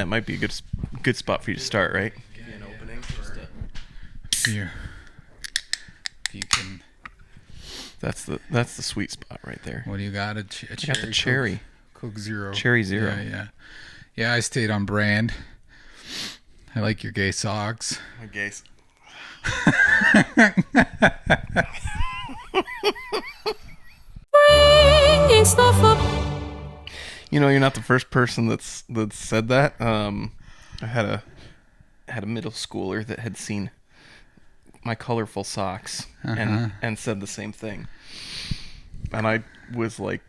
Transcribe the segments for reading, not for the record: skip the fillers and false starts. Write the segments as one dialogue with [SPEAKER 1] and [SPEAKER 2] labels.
[SPEAKER 1] That might be a good spot for you to start, right?
[SPEAKER 2] Give you an opening. Just
[SPEAKER 3] Here. If you can.
[SPEAKER 1] That's the sweet spot right there.
[SPEAKER 3] What do you got? A
[SPEAKER 1] I
[SPEAKER 3] cherry?
[SPEAKER 1] got the cherry.
[SPEAKER 3] Coke Zero.
[SPEAKER 1] Cherry Zero.
[SPEAKER 3] Yeah, I stayed on brand. I like your gay socks.
[SPEAKER 1] My gays. You know, you're not the first person that's said that. I had a middle schooler that had seen my colorful socks and said the same thing. And I was like,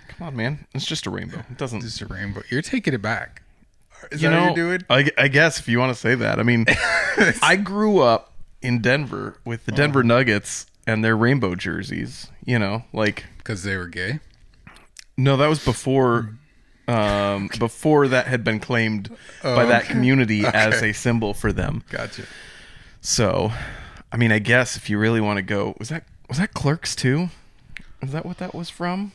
[SPEAKER 1] "Come on, man, it's just a rainbow. It doesn't
[SPEAKER 3] Just a rainbow. You're taking it back. Is
[SPEAKER 1] you
[SPEAKER 3] that
[SPEAKER 1] know,
[SPEAKER 3] what you're doing?
[SPEAKER 1] I guess if you want to say that. I mean, I grew up in Denver with the Denver Nuggets and their rainbow jerseys. You know, like
[SPEAKER 3] Because they were gay?
[SPEAKER 1] no, that was before that had been claimed by that community as a symbol for them.
[SPEAKER 3] Gotcha.
[SPEAKER 1] So, I mean, I guess if you really want to go, was that Clerks too? Is that what that was from?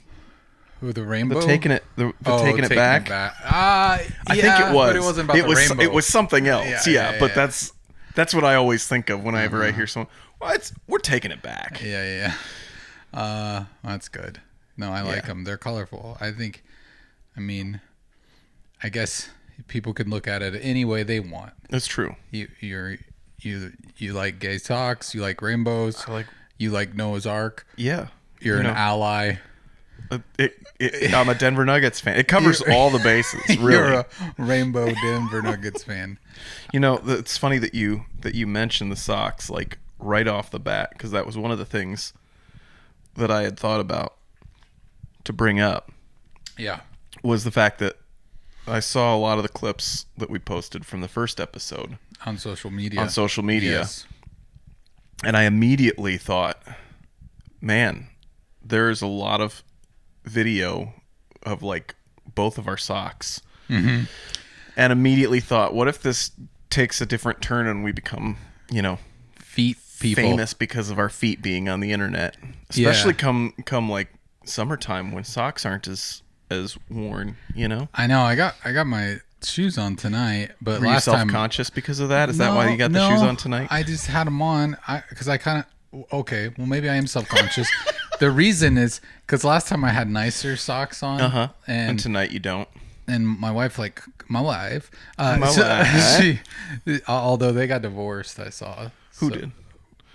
[SPEAKER 3] Who, the rainbow?
[SPEAKER 1] Taking it back.
[SPEAKER 3] I
[SPEAKER 1] I think it was.
[SPEAKER 3] But it wasn't about the rainbow.
[SPEAKER 1] It was something else. Yeah, but
[SPEAKER 3] yeah.
[SPEAKER 1] that's what I always think of whenever I hear someone. Well, we're taking it back.
[SPEAKER 3] Yeah. That's good. No, I like them. They're colorful. I guess people can look at it any way they want.
[SPEAKER 1] That's true.
[SPEAKER 3] You like gay socks. You like rainbows. You like Noah's Ark.
[SPEAKER 1] Yeah.
[SPEAKER 3] You're an ally.
[SPEAKER 1] I'm a Denver Nuggets fan. It covers all the bases. Really,
[SPEAKER 3] You're a rainbow Denver Nuggets fan.
[SPEAKER 1] You know, it's funny that you mentioned the socks like right off the bat, because that was one of the things that I had thought about to bring up.
[SPEAKER 3] Yeah,
[SPEAKER 1] was the fact that I saw a lot of the clips that we posted from the first episode
[SPEAKER 3] on social media.
[SPEAKER 1] Yes. And I immediately thought, man, there's a lot of video of like both of our socks.
[SPEAKER 3] Mm-hmm.
[SPEAKER 1] And immediately thought, what if this takes a different turn and we become, you know,
[SPEAKER 3] feet people,
[SPEAKER 1] famous because of our feet being on the internet, especially come like summertime when socks aren't as worn, you know?
[SPEAKER 3] I know. I got my shoes on tonight, but
[SPEAKER 1] Were
[SPEAKER 3] last
[SPEAKER 1] you
[SPEAKER 3] time
[SPEAKER 1] self-conscious because of that? Is that why you got the shoes on tonight?
[SPEAKER 3] I just had them on because I kind of well, maybe I am self-conscious. The reason is because last time I had nicer socks on,
[SPEAKER 1] and tonight you don't.
[SPEAKER 3] And my wife,
[SPEAKER 1] wife.
[SPEAKER 3] Although they got divorced, I saw.
[SPEAKER 1] Who did?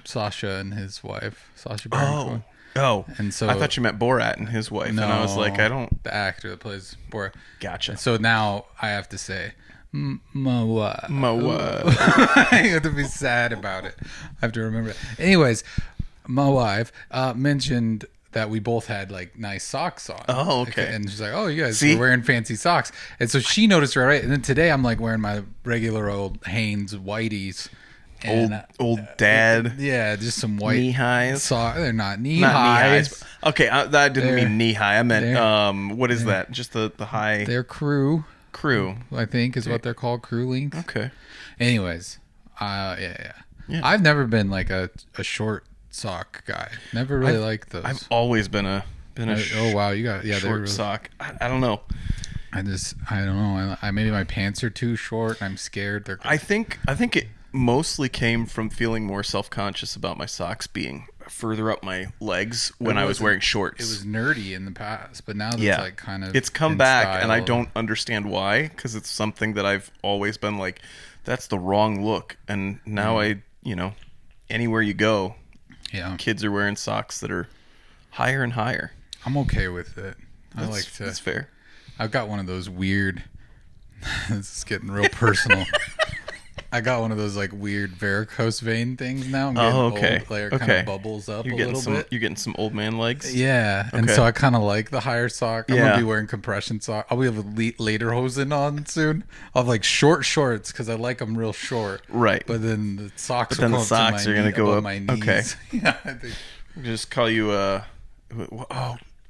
[SPEAKER 3] Sasha and his wife, Sasha Baron Cohen.
[SPEAKER 1] Oh,
[SPEAKER 3] and so
[SPEAKER 1] I thought you meant Borat and his wife,
[SPEAKER 3] no,
[SPEAKER 1] and I was like, I don't.
[SPEAKER 3] The actor that plays Borat.
[SPEAKER 1] Gotcha.
[SPEAKER 3] So now I have to say, my wife. I have to be sad about it. I have to remember that. Anyways, my wife mentioned that we both had like nice socks on.
[SPEAKER 1] Oh, okay.
[SPEAKER 3] And she's like, "Oh, you guys are wearing fancy socks." And so she noticed right away. And then today I'm like wearing my regular old Hanes whiteys. And,
[SPEAKER 1] old dad.
[SPEAKER 3] Yeah, just some white
[SPEAKER 1] knee highs.
[SPEAKER 3] They're not knee highs.
[SPEAKER 1] Okay, that didn't mean knee high. I meant what is that? Just the high.
[SPEAKER 3] They're crew.
[SPEAKER 1] I
[SPEAKER 3] think is what they're called. Crew length.
[SPEAKER 1] Okay.
[SPEAKER 3] Anyways, yeah. I've never been like a short sock guy. Never really liked those.
[SPEAKER 1] I've always been a
[SPEAKER 3] oh wow, you got
[SPEAKER 1] short
[SPEAKER 3] really,
[SPEAKER 1] sock. I don't know.
[SPEAKER 3] I don't know. I maybe my pants are too short and I'm scared.
[SPEAKER 1] I think it mostly came from feeling more self-conscious about my socks being further up my legs when I was wearing shorts.
[SPEAKER 3] It was nerdy in the past, but now it's like kind of
[SPEAKER 1] it's come back style. And I don't understand why, because it's something that I've always been like, that's the wrong look. And now anywhere you go, kids are wearing socks that are higher and higher.
[SPEAKER 3] I'm okay with it.
[SPEAKER 1] That's fair.
[SPEAKER 3] I've got one of those weird this is getting real personal. I got one of those like weird varicose vein things now. I'm getting old, kind of bubbles up a little bit.
[SPEAKER 1] You're getting some old man legs?
[SPEAKER 3] Yeah. And so I kind of like the higher sock. I'm going to be wearing compression sock. I'll be able to lederhosen on soon. I'll have like short shorts because I like them real short.
[SPEAKER 1] Right.
[SPEAKER 3] But then the socks
[SPEAKER 1] are going to go up
[SPEAKER 3] my knees.
[SPEAKER 1] Okay.
[SPEAKER 3] Yeah. I think.
[SPEAKER 1] We'll just call you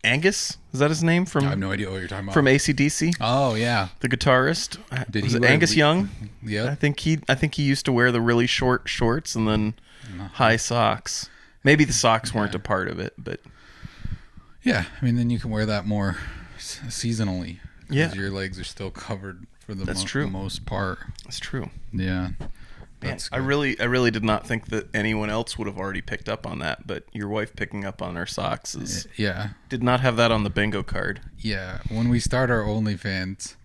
[SPEAKER 1] Angus? Is that his name?
[SPEAKER 3] I have no idea what you're talking about.
[SPEAKER 1] From AC/DC?
[SPEAKER 3] Oh yeah,
[SPEAKER 1] the guitarist. Was it Angus Young?
[SPEAKER 3] Yeah,
[SPEAKER 1] I think he used to wear the really short shorts and then high socks. Maybe the socks weren't a part of it, but
[SPEAKER 3] yeah. I mean, then you can wear that more seasonally.
[SPEAKER 1] Yeah,
[SPEAKER 3] your legs are still covered for the
[SPEAKER 1] That's true.
[SPEAKER 3] most part.
[SPEAKER 1] That's true.
[SPEAKER 3] Yeah.
[SPEAKER 1] Man, I really did not think that anyone else would have already picked up on that, but your wife picking up on our socks is did not have that on the bingo card.
[SPEAKER 3] Yeah. When we start our OnlyFans,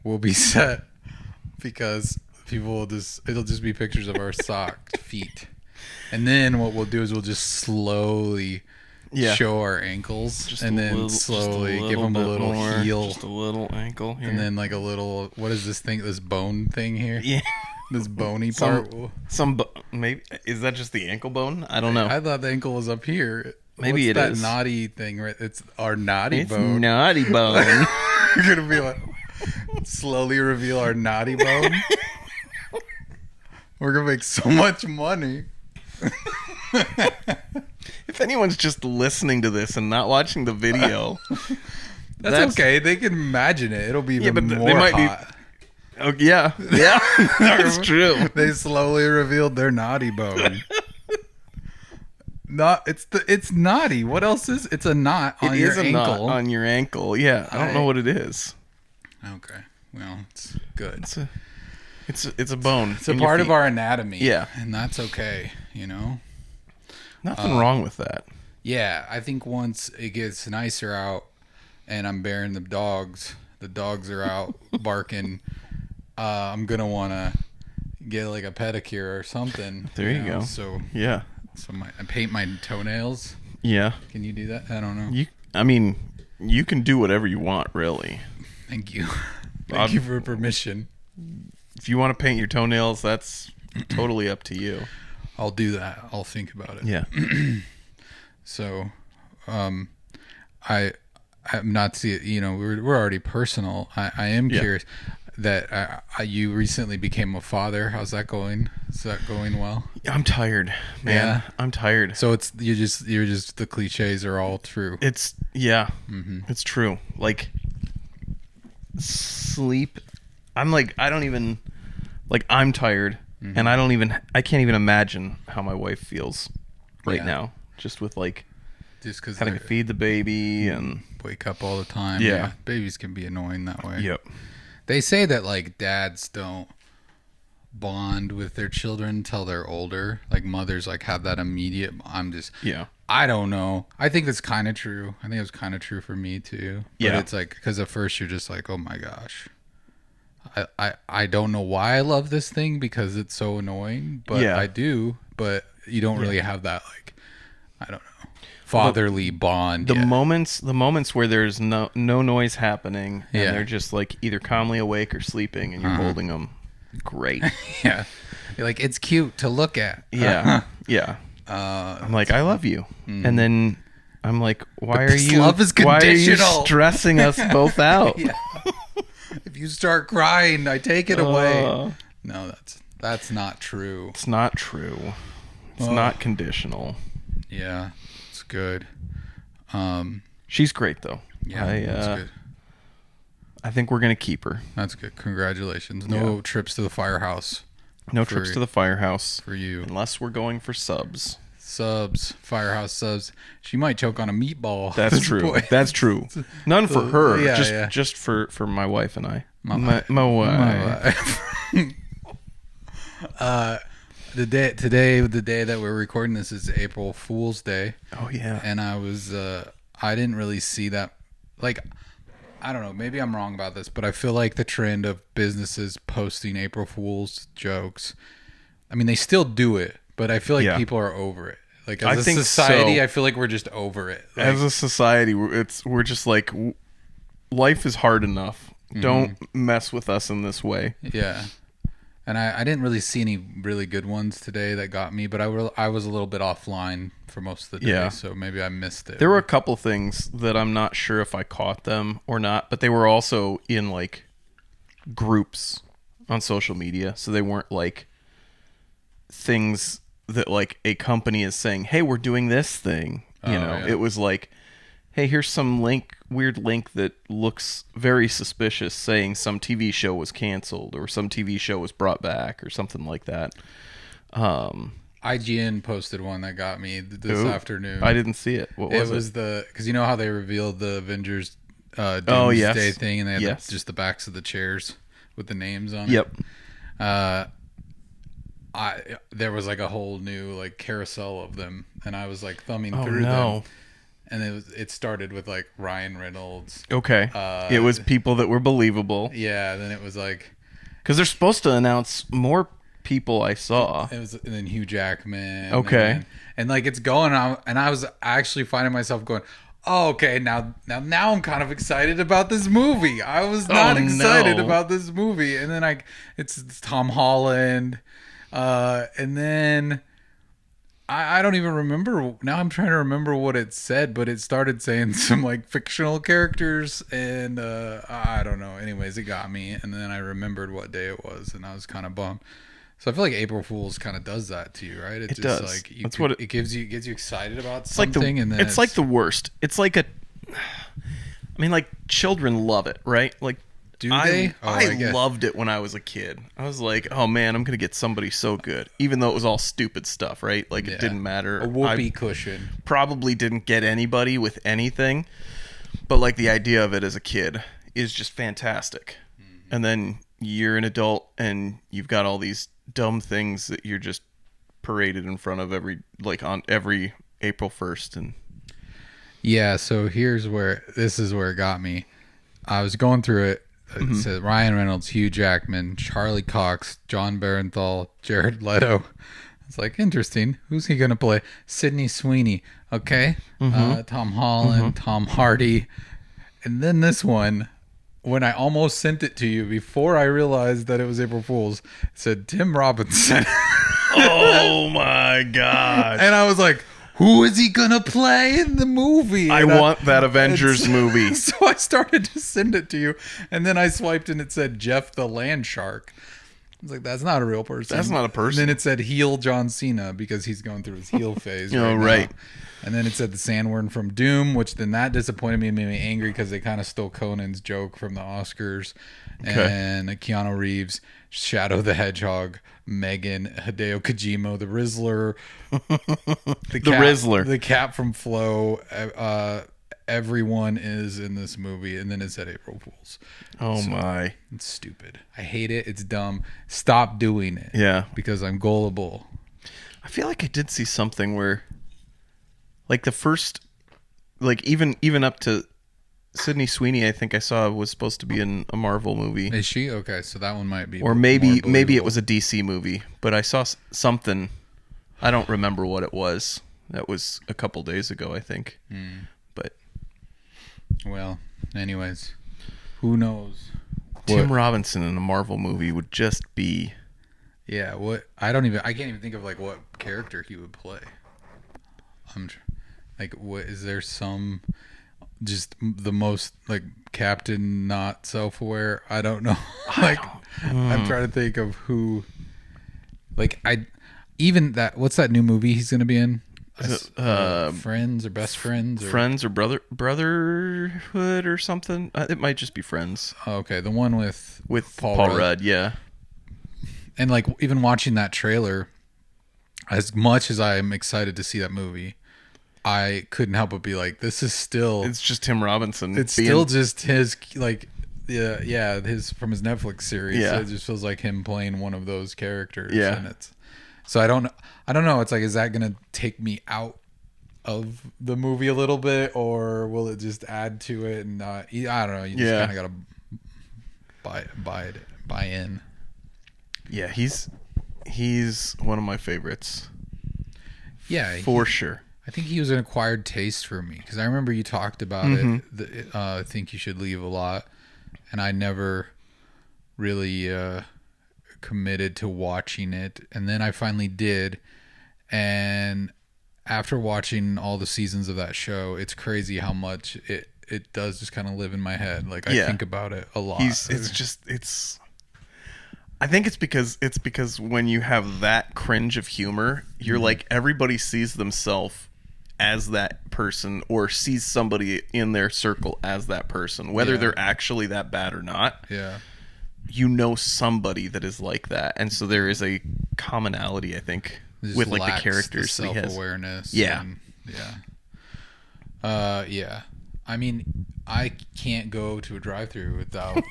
[SPEAKER 3] we'll be set because people will it'll just be pictures of our socked feet. And then what we'll do is we'll just slowly show our ankles and then slowly give them a little heel.
[SPEAKER 1] Just a little ankle here.
[SPEAKER 3] And then like a little, what is this thing, this bone thing here?
[SPEAKER 1] Yeah.
[SPEAKER 3] This bony part.
[SPEAKER 1] Maybe, is that just the ankle bone? I don't know.
[SPEAKER 3] I thought the ankle was up here.
[SPEAKER 1] Maybe
[SPEAKER 3] What's
[SPEAKER 1] it
[SPEAKER 3] that
[SPEAKER 1] is.
[SPEAKER 3] naughty thing, right? It's our naughty bone.
[SPEAKER 1] It's naughty bone.
[SPEAKER 3] We're going to be like, slowly reveal our naughty bone. We're going to make so much money.
[SPEAKER 1] If anyone's just listening to this and not watching the video,
[SPEAKER 3] that's okay. They can imagine it. It'll be even more
[SPEAKER 1] they might
[SPEAKER 3] hot.
[SPEAKER 1] Oh yeah, that's true.
[SPEAKER 3] They slowly revealed their naughty bone. It's naughty. What else is? It's a knot on your ankle.
[SPEAKER 1] Knot on your ankle. Yeah, I don't know what it is.
[SPEAKER 3] Okay, well, it's good.
[SPEAKER 1] It's a bone.
[SPEAKER 3] It's a part of our anatomy.
[SPEAKER 1] Yeah,
[SPEAKER 3] and that's okay. You know,
[SPEAKER 1] nothing wrong with that.
[SPEAKER 3] Yeah, I think once it gets nicer out, and I'm bearing the dogs are out barking. I'm gonna want to get like a pedicure or something.
[SPEAKER 1] There you go.
[SPEAKER 3] So
[SPEAKER 1] yeah.
[SPEAKER 3] So I paint my toenails.
[SPEAKER 1] Yeah.
[SPEAKER 3] Can you do that? I don't know.
[SPEAKER 1] You can do whatever you want, really.
[SPEAKER 3] Thank you. Thank you for permission.
[SPEAKER 1] If you want to paint your toenails, that's totally up to you.
[SPEAKER 3] I'll do that. I'll think about it.
[SPEAKER 1] Yeah.
[SPEAKER 3] So, I'm not see. You know, we're already personal. I am curious that you recently became a father. How's that going? Is that going well?
[SPEAKER 1] I'm tired, man. Yeah. I'm tired.
[SPEAKER 3] So you're just the cliches are all true.
[SPEAKER 1] It's It's true. Like sleep. I'm like I'm tired, and I can't even imagine how my wife feels right now. Just with
[SPEAKER 3] just because
[SPEAKER 1] having to feed the baby and
[SPEAKER 3] wake up all the time.
[SPEAKER 1] Yeah.
[SPEAKER 3] Babies can be annoying that way.
[SPEAKER 1] Yep.
[SPEAKER 3] They say that dads don't bond with their children until they're older. Like mothers have that immediate. I don't know. I think that's kind of true. I think it was kind of true for me too. But it's because at first you're just oh my gosh. I don't know why I love this thing because it's so annoying, but I do. But you don't really have that I don't know, fatherly bond.
[SPEAKER 1] The moments where there's no noise happening and they're just either calmly awake or sleeping and you're holding them, great.
[SPEAKER 3] Yeah, you're it's cute to look at.
[SPEAKER 1] Yeah, yeah. I'm I love you, and then I'm why are you?
[SPEAKER 3] Love is conditional.
[SPEAKER 1] Why are you stressing us both out?
[SPEAKER 3] Yeah. If you start crying, I take it away. No, that's not true.
[SPEAKER 1] It's not true. It's not conditional.
[SPEAKER 3] Yeah, it's good.
[SPEAKER 1] She's great though.
[SPEAKER 3] Yeah, that's good.
[SPEAKER 1] I think we're gonna keep her.
[SPEAKER 3] That's good. Congratulations. No trips to the firehouse.
[SPEAKER 1] No trips to the firehouse
[SPEAKER 3] for you,
[SPEAKER 1] unless we're going for subs.
[SPEAKER 3] Firehouse subs. She might choke on a meatball.
[SPEAKER 1] That's true. That's true. None for her. Just for my wife and I. My wife.
[SPEAKER 3] The day that we're recording this is April Fool's Day.
[SPEAKER 1] Oh yeah.
[SPEAKER 3] And I didn't really see that. I don't know. Maybe I'm wrong about this, but I feel the trend of businesses posting April Fool's jokes. I mean, they still do it, but I feel people are over it. As a society, I feel we're just over it.
[SPEAKER 1] As a society, we're just life is hard enough. Don't mess with us in this way.
[SPEAKER 3] Yeah. And I didn't really see any really good ones today that got me, but I was a little bit offline for most of the day, so maybe I missed it.
[SPEAKER 1] There were a couple things that I'm not sure if I caught them or not, but they were also in groups on social media, so they weren't things that a company is saying, hey, we're doing this thing. It was hey, here's some weird link that looks very suspicious saying some TV show was canceled or some TV show was brought back or something like that.
[SPEAKER 3] IGN posted one that got me this afternoon.
[SPEAKER 1] I didn't see it. What was it?
[SPEAKER 3] It was because you know how they revealed the Avengers Doomsday thing and they had just the backs of the chairs with the names on
[SPEAKER 1] Yep.
[SPEAKER 3] it. There was like a whole new like carousel of them, and I was like thumbing through them, and it started with like Ryan Reynolds.
[SPEAKER 1] Okay. It was people that were believable.
[SPEAKER 3] Yeah. Then it was like
[SPEAKER 1] because they're supposed to announce more people. I saw
[SPEAKER 3] it was, and then Hugh Jackman.
[SPEAKER 1] Okay.
[SPEAKER 3] And like it's going on, and I was actually finding myself going, oh, okay, now I'm kind of excited about this movie. I was not excited about this movie, and then it's Tom Holland. And then I don't even remember. Now I'm trying to remember what it said, but it started saying some like fictional characters, and I don't know. Anyways, it got me, and then I remembered what day it was, and I was kind of bummed. So I feel like April Fool's kind of does that to you, right?
[SPEAKER 1] It does.
[SPEAKER 3] Like
[SPEAKER 1] That's what
[SPEAKER 3] it gets you excited about
[SPEAKER 1] something,
[SPEAKER 3] like and then
[SPEAKER 1] it's like the worst. It's like I mean, like children love it, right? Like.
[SPEAKER 3] Do they?
[SPEAKER 1] I loved it when I was a kid. I was like, oh man, I'm going to get somebody so good. Even though it was all stupid stuff, right? Like it didn't matter.
[SPEAKER 3] A whoopee cushion.
[SPEAKER 1] Probably didn't get anybody with anything. But like the idea of it as a kid is just fantastic. Mm-hmm. And then you're an adult and you've got all these dumb things that you're just paraded in front of on every April 1st. And
[SPEAKER 3] yeah, so this is where it got me. I was going through it. It said Ryan Reynolds, Hugh Jackman, Charlie Cox, John Barenthal, Jared Leto. It's like, interesting. Who's he going to play? Sydney Sweeney. Okay. Tom Holland, Tom Hardy. And then this one, when I almost sent it to you before I realized that it was April Fool's, it said Tim Robinson.
[SPEAKER 1] Oh my gosh.
[SPEAKER 3] And I was like, who is he gonna play in the movie?
[SPEAKER 1] I want that Avengers movie.
[SPEAKER 3] So I started to send it to you, and then I swiped and it said Jeff the Land Shark. I was like, that's not a real person.
[SPEAKER 1] That's not a person.
[SPEAKER 3] And then it said heel John Cena because he's going through his heel phase.
[SPEAKER 1] Right.
[SPEAKER 3] And then it said the Sandworm from Doom, which then that disappointed me and made me angry because they kind of stole Conan's joke from the Oscars. Okay. And Keanu Reeves, Shadow the Hedgehog, Megan, Hideo Kojima, the Rizzler, the cat from Flow. Everyone is in this movie, and then it said April Fools.
[SPEAKER 1] Oh my!
[SPEAKER 3] It's stupid. I hate it. It's dumb. Stop doing it.
[SPEAKER 1] Yeah,
[SPEAKER 3] because I'm gullible.
[SPEAKER 1] I feel like I did see something where, like the first, like even up to Sydney Sweeney, I think I saw was supposed to be in a Marvel movie.
[SPEAKER 3] Is she? Okay, so that one might be.
[SPEAKER 1] Or maybe it was a DC movie, but I saw something. I don't remember what it was. That was a couple days ago, I think. But
[SPEAKER 3] well, anyways, who knows?
[SPEAKER 1] Tim Robinson in a Marvel movie would just be.
[SPEAKER 3] Yeah, what I can't even think of like what character he would play. What is there some just the most like Captain not self-aware? I don't know. I'm trying to think of who. Like what's that new movie he's gonna be in? Friends or Best Friends or
[SPEAKER 1] Friends or Brotherhood or something. It might just be Friends.
[SPEAKER 3] Oh, okay, the one with
[SPEAKER 1] Paul Rudd. Yeah.
[SPEAKER 3] And like even watching that trailer, as much as I'm excited to see that movie, I couldn't help but be like, this is still.
[SPEAKER 1] It's just Tim Robinson.
[SPEAKER 3] It's still just his like, his from his Netflix series.
[SPEAKER 1] Yeah.
[SPEAKER 3] So it just feels like him playing one of those characters.
[SPEAKER 1] Yeah.
[SPEAKER 3] And so I don't know. It's like, is that gonna take me out of the movie a little bit, or will it just add to it? And I don't know. You just kind of gotta buy in.
[SPEAKER 1] Yeah, he's one of my favorites.
[SPEAKER 3] Yeah,
[SPEAKER 1] for sure.
[SPEAKER 3] I think he was an acquired taste for me because I remember you talked about it. I think you should leave a lot, and I never really committed to watching it, and then I finally did. And after watching all the seasons of that show, it's crazy how much it does just kind of live in my head. Like I think about it a lot.
[SPEAKER 1] I think it's because when you have that cringe of humor, you're like, everybody sees themselves as that person or sees somebody in their circle as that person, whether they're actually that bad or not.
[SPEAKER 3] Yeah.
[SPEAKER 1] You know somebody that is like that. And so there is a commonality, I think, with like the characters.
[SPEAKER 3] Self-awareness.
[SPEAKER 1] Yeah.
[SPEAKER 3] Yeah. I mean, I can't go to a drive-thru without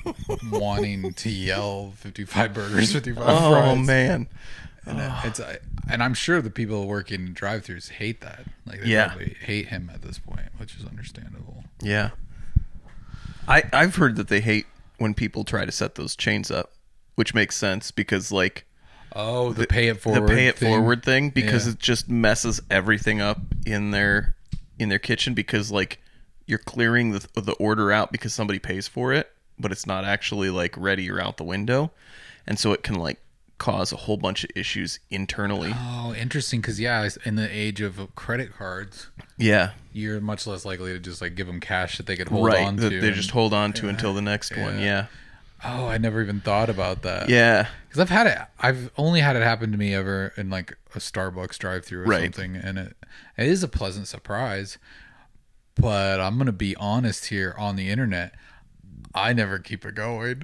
[SPEAKER 3] wanting to yell 55 burgers, 55 fries.
[SPEAKER 1] Oh man.
[SPEAKER 3] And I'm sure the people working in drive-thrus hate that. Like they probably hate him at this point, which is understandable.
[SPEAKER 1] Yeah. I've heard that they hate when people try to set those chains up, which makes sense because like
[SPEAKER 3] the pay it forward
[SPEAKER 1] thing because it just messes everything up in their kitchen because like you're clearing the order out because somebody pays for it, but it's not actually like ready or out the window, and so it can like cause a whole bunch of issues internally.
[SPEAKER 3] Oh, interesting. Because in the age of credit cards, you're much less likely to just like give them cash that they could hold on to.
[SPEAKER 1] They just hold on to until the next one. Yeah.
[SPEAKER 3] Oh, I never even thought about that.
[SPEAKER 1] Yeah.
[SPEAKER 3] Because I've only had it happen to me ever in like a Starbucks drive-thru or something, and it is a pleasant surprise. But I'm gonna be honest here on the internet. I never keep it going.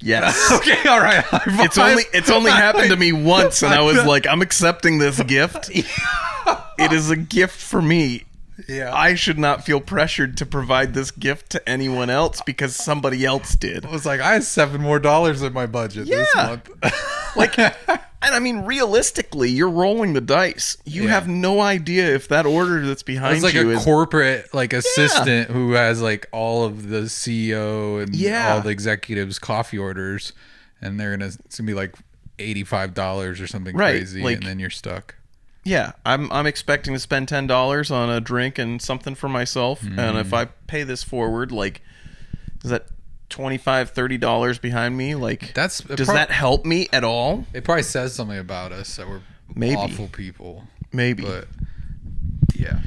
[SPEAKER 1] Yes.
[SPEAKER 3] Okay. All right.
[SPEAKER 1] It's only happened to me once, and I was like, I'm accepting this gift. It is a gift for me.
[SPEAKER 3] Yeah.
[SPEAKER 1] I should not feel pressured to provide this gift to anyone else because somebody else did.
[SPEAKER 3] I was like, I have $7 more in my budget this month.
[SPEAKER 1] Like, and I mean, realistically, you're rolling the dice. You have no idea if that order that's behind
[SPEAKER 3] you is like a corporate like assistant who has like all of the CEO and all the executives' coffee orders, and it's gonna be like $85 or something crazy, like, and then you're stuck.
[SPEAKER 1] Yeah, I'm expecting to spend $10 on a drink and something for myself, and if I pay this forward, like, is that $25-$30 behind me? Like, does that help me at all?
[SPEAKER 3] It probably says something about us that we're awful people.
[SPEAKER 1] Maybe,
[SPEAKER 3] but
[SPEAKER 1] yeah.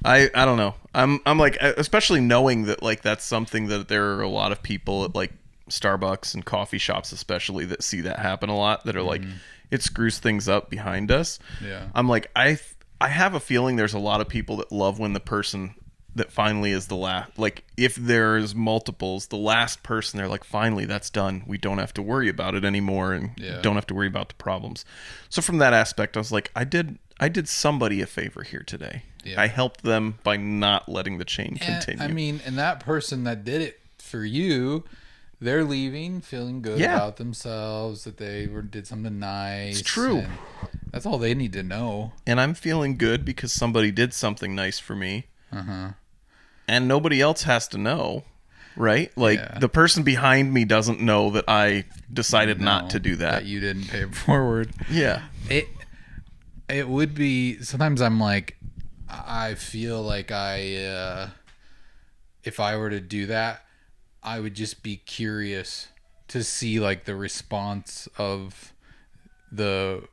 [SPEAKER 1] I don't know. I'm like, especially knowing that like that's something that there are a lot of people at like Starbucks and coffee shops, especially that see that happen a lot. That are like, it screws things up behind us.
[SPEAKER 3] Yeah,
[SPEAKER 1] I'm like, I have a feeling there's a lot of people that love when the person that finally is the last, like if there's multiples, the last person, they're like, finally that's done, we don't have to worry about it anymore, and don't have to worry about the problems. So from that aspect, I was like, I did somebody a favor here today. I helped them by not letting the chain continue.
[SPEAKER 3] I mean, and that person that did it for you, they're leaving feeling good about themselves, that they did something nice.
[SPEAKER 1] It's true.
[SPEAKER 3] That's all they need to know.
[SPEAKER 1] And I'm feeling good because somebody did something nice for me. And nobody else has to know, right? Like the person behind me doesn't know that I decided not to do that.
[SPEAKER 3] That you didn't pay it forward.
[SPEAKER 1] Yeah.
[SPEAKER 3] It would be, sometimes I'm like, I feel like if I were to do that, I would just be curious to see like the response of the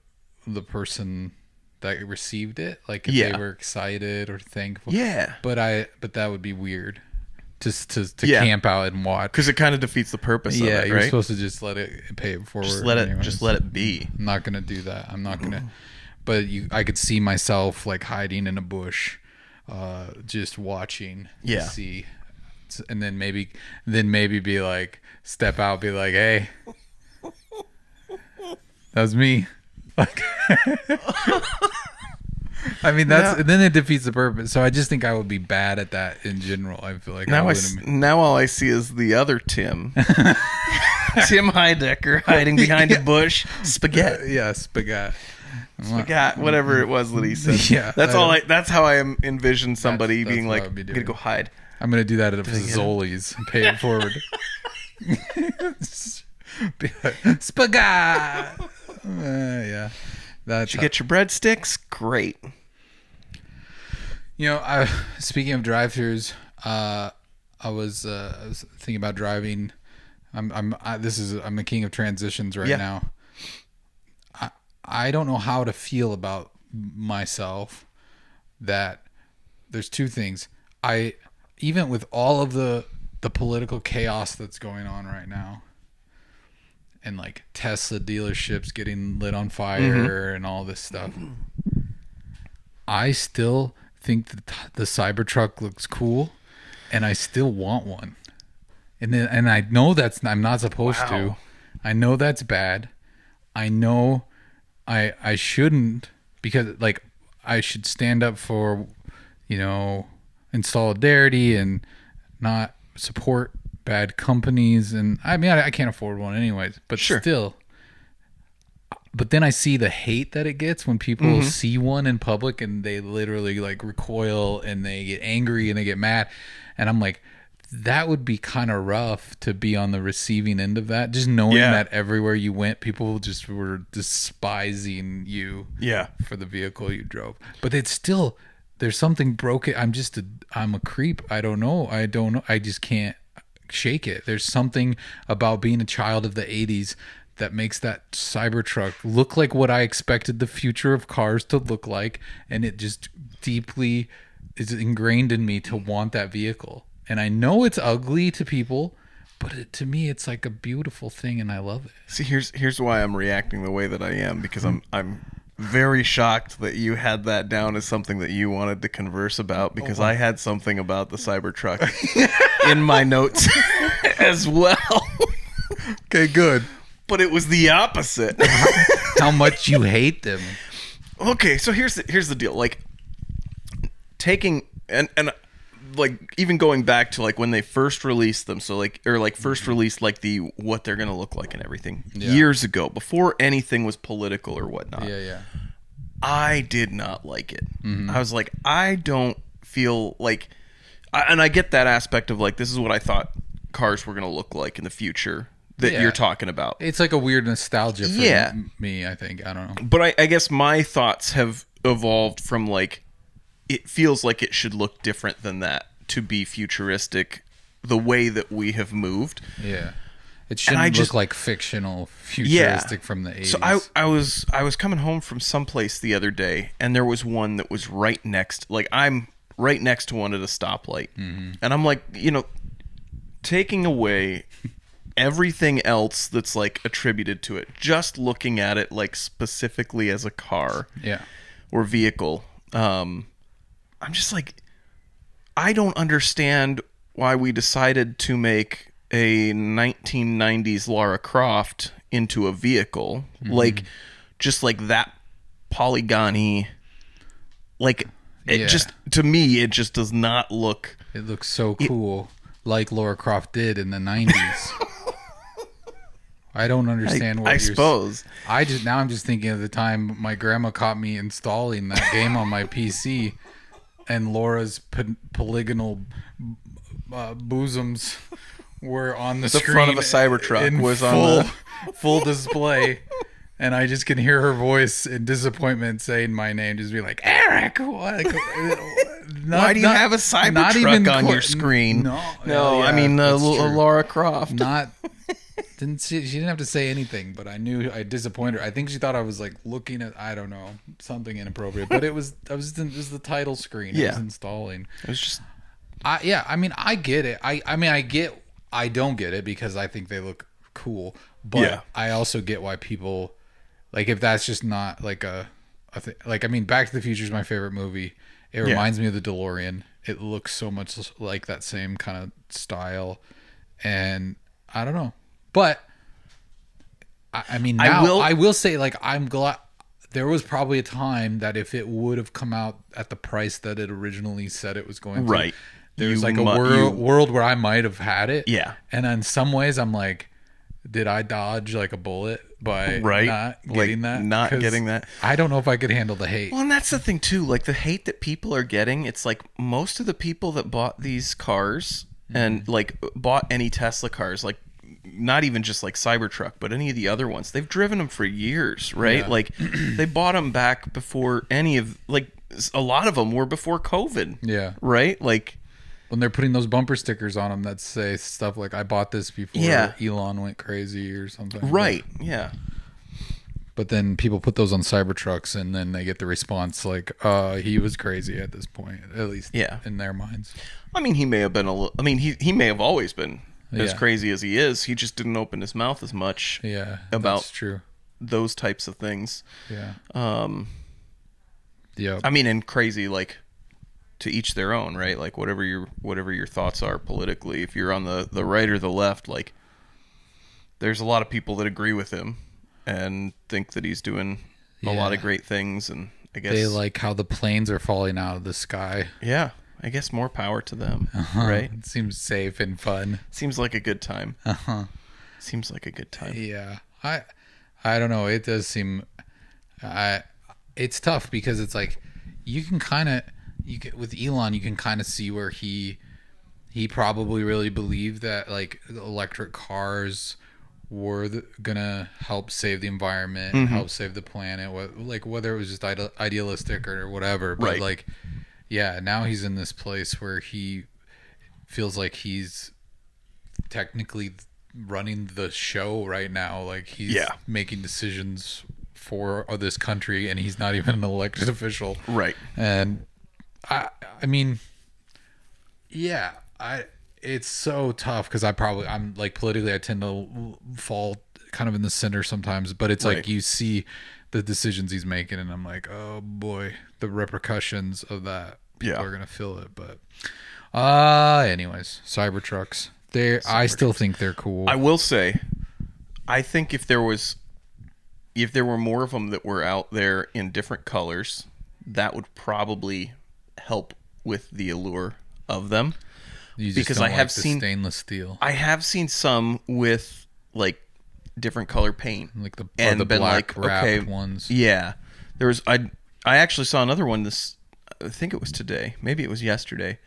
[SPEAKER 3] person that received it, like if they were excited or thankful. But that would be weird just to camp out and watch,
[SPEAKER 1] because it kind of defeats the purpose of it, right?
[SPEAKER 3] You're supposed to just let it pay it forward.
[SPEAKER 1] Just let it be.
[SPEAKER 3] I'm not gonna do that. I'm not gonna. But I could see myself like hiding in a bush, just watching to see, and then maybe be like, step out, be like, hey, that was me. Like, I mean, then it defeats the purpose. So I just think I would be bad at that in general. I feel like
[SPEAKER 1] now all I see is the other Tim, Tim Heidecker hiding behind a bush. Spaghetti.
[SPEAKER 3] Spaghetti.
[SPEAKER 1] Whatever it was that he said. That's how I envision somebody being like, I'm gonna go hide.
[SPEAKER 3] I'm gonna do that at a Fazoli's and pay it forward. Spaghetti.
[SPEAKER 1] Did you get your breadsticks? Great.
[SPEAKER 3] You know, speaking of drive-thrus, I was thinking about driving. I'm the king of transitions right now. I don't know how to feel about myself. That there's two things. Even with all of the political chaos that's going on right now, and like Tesla dealerships getting lit on fire and all this stuff, I still think that the Cybertruck looks cool, and I still want one. And I know I'm not supposed to. I know that's bad. I know I shouldn't, because like I should stand up for, in solidarity and not support bad companies. And I mean, I can't afford one anyways, but still. But then I see the hate that it gets when people see one in public and they literally like recoil and they get angry and they get mad. And I'm like, that would be kind of rough to be on the receiving end of that. Just knowing that everywhere you went, people just were despising you for the vehicle you drove. But it's still, there's something broken. I'm a creep. I don't know. I just can't shake it. There's something about being a child of the 80s that makes that Cybertruck look like what I expected the future of cars to look like, and it just deeply is ingrained in me to want that vehicle. And I know it's ugly to people, but to me it's like a beautiful thing, and I love it.
[SPEAKER 1] See, here's why I'm reacting the way that I am, because I'm very shocked that you had that down as something that you wanted to converse about, because I had something about the Cybertruck in my notes as well.
[SPEAKER 3] Okay, good.
[SPEAKER 1] But it was the opposite.
[SPEAKER 3] How much you hate them.
[SPEAKER 1] Okay, so here's the deal. Like, taking and like even going back to like when they first released them, so like first released like the what they're gonna look like and everything years ago, before anything was political or whatnot.
[SPEAKER 3] Yeah.
[SPEAKER 1] I did not like it. I was like, I don't feel like, and I get that aspect of like, this is what I thought cars were gonna look like in the future that you're talking about.
[SPEAKER 3] It's like a weird nostalgia for me, I think. I don't know.
[SPEAKER 1] But I guess my thoughts have evolved from like, it feels like it should look different than that to be futuristic the way that we have moved.
[SPEAKER 3] Yeah. It shouldn't look like fictional futuristic from the 80s.
[SPEAKER 1] So I was coming home from someplace the other day, and there was one that was right next, like I'm right next to one at a stoplight. And I'm like, taking away everything else that's like attributed to it, just looking at it like specifically as a car or vehicle, I'm just like, I don't understand why we decided to make a 1990s Lara Croft into a vehicle. Like, just like that polygon-y, like it just, to me, it just does not look,
[SPEAKER 3] it looks so cool, like Lara Croft did in the 90s. I don't understand what
[SPEAKER 1] I suppose.
[SPEAKER 3] I'm just thinking of the time my grandma caught me installing that game on my PC, and Laura's polygonal bosoms were on the screen.
[SPEAKER 1] The front of a Cybertruck was on
[SPEAKER 3] full display, and I just can hear her voice in disappointment saying my name, just be like, Eric, what?
[SPEAKER 1] Why do you have a Cybertruck on your screen? No, I mean Lara Croft.
[SPEAKER 3] She didn't have to say anything, but I knew I disappointed her. I think she thought I was like looking at, I don't know, something inappropriate. But it was the title screen. It was installing.
[SPEAKER 1] It was just,
[SPEAKER 3] I mean, I get it. I don't get it because I think they look cool. But I also get why people, like, if that's just not like a thing. Like, I mean, Back to the Future is my favorite movie. It reminds me of the DeLorean. It looks so much like that same kind of style, and I don't know. But I mean, now I will say, like, I'm glad there was probably a time that if it would have come out at the price that it originally said it was going to, there's like a world where I might have had it. Yeah. And in some ways, I'm like, did I dodge like a bullet by not getting that?
[SPEAKER 1] Not getting that.
[SPEAKER 3] I don't know if I could handle the hate.
[SPEAKER 1] Well, and that's the thing too. Like, the hate that people are getting, it's like most of the people that bought these cars and like bought any Tesla cars, like, not even just like Cybertruck, but any of the other ones, they've driven them for years, right? Yeah. Like, they bought them back before any of, like, a lot of them were before COVID. Yeah. Right? Like,
[SPEAKER 3] when they're putting those bumper stickers on them that say stuff like, I bought this before Elon went crazy or something.
[SPEAKER 1] Right. Yeah.
[SPEAKER 3] But then people put those on Cybertrucks, and then they get the response like, he was crazy at this point, at least in their minds.
[SPEAKER 1] I mean, he may have been he may have always been as crazy as he is. He just didn't open his mouth as much about those types of things. Yeah. I mean, and crazy, like, to each their own, right? Like, whatever your thoughts are politically, if you're on the right or the left, like, there's a lot of people that agree with him and think that he's doing a lot of great things, and I guess
[SPEAKER 3] they like how the planes are falling out of the sky.
[SPEAKER 1] Yeah. I guess more power to them, right?
[SPEAKER 3] It seems safe and fun.
[SPEAKER 1] Seems like a good time. Seems like a good time.
[SPEAKER 3] Yeah. I don't know. It does seem it's tough because it's like you can kind of with Elon you can kind of see where he probably really believed that like electric cars were gonna help save the environment, help save the planet, like whether it was just idealistic or whatever, but like yeah, now he's in this place where he feels like he's technically running the show right now. Like he's making decisions for this country, and he's not even an elected official.
[SPEAKER 1] Right.
[SPEAKER 3] And I mean, yeah, it's so tough because I'm like politically, I tend to fall kind of in the center sometimes, but it's like you see the decisions he's making, and I'm like, oh boy, the repercussions of that. People are gonna feel it, but anyways, Cybertrucks. I still think they're cool.
[SPEAKER 1] I will say, I think if there were more of them that were out there in different colors, that would probably help with the allure of them.
[SPEAKER 3] You just don't like the stainless steel.
[SPEAKER 1] I have seen some with like different color paint,
[SPEAKER 3] like the black wrapped ones.
[SPEAKER 1] Yeah, there was. I actually saw another one. I think it was today. Maybe it was yesterday.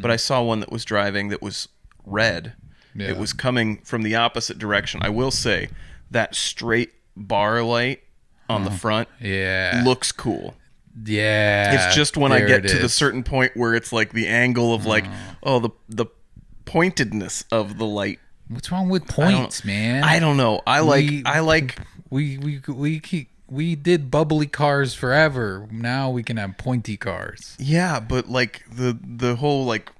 [SPEAKER 1] But I saw one that was driving that was red. Yeah. It was coming from the opposite direction. I will say that straight bar light on the front looks cool.
[SPEAKER 3] Yeah.
[SPEAKER 1] It's just when I get to the certain point where it's like the angle of like, the pointedness of the light.
[SPEAKER 3] What's wrong with points, man?
[SPEAKER 1] I don't know.
[SPEAKER 3] We did bubbly cars forever. Now we can have pointy cars.
[SPEAKER 1] Yeah, but like the whole like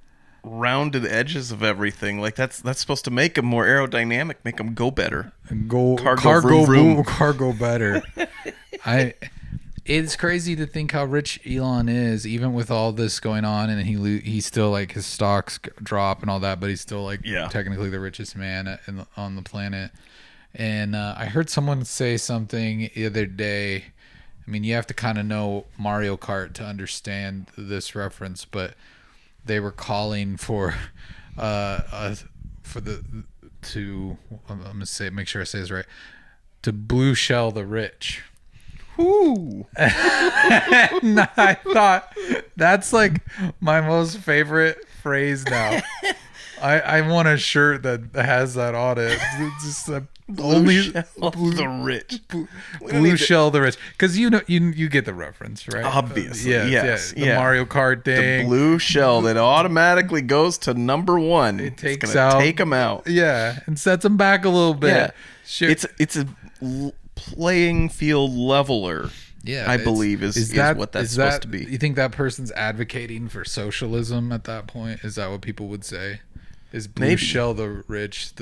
[SPEAKER 1] rounded edges of everything, like that's supposed to make them more aerodynamic, make them go better.
[SPEAKER 3] Cargo better. It's crazy to think how rich Elon is, even with all this going on, and he's still like his stocks drop and all that, but he's still like technically the richest man on the planet. And I heard someone say something the other day. I mean, you have to kind of know Mario Kart to understand this reference, but they were calling for I'm gonna say, make sure I say this right, to blue shell the rich.
[SPEAKER 1] Ooh.
[SPEAKER 3] And I thought that's like my most favorite phrase now. I want a shirt that has that on it. It's just
[SPEAKER 1] blue shell the rich.
[SPEAKER 3] Blue shell the rich. Because you get the reference, right?
[SPEAKER 1] Obviously, yes.
[SPEAKER 3] The Mario Kart thing.
[SPEAKER 1] The blue shell that automatically goes to number one.
[SPEAKER 3] It takes out.
[SPEAKER 1] Take them out.
[SPEAKER 3] Yeah, and sets them back a little bit.
[SPEAKER 1] Yeah. Sure. It's a playing field leveler.
[SPEAKER 3] Yeah,
[SPEAKER 1] I believe is what that's supposed to be.
[SPEAKER 3] You think that person's advocating for socialism at that point? Is that what people would say? Is blue shell the rich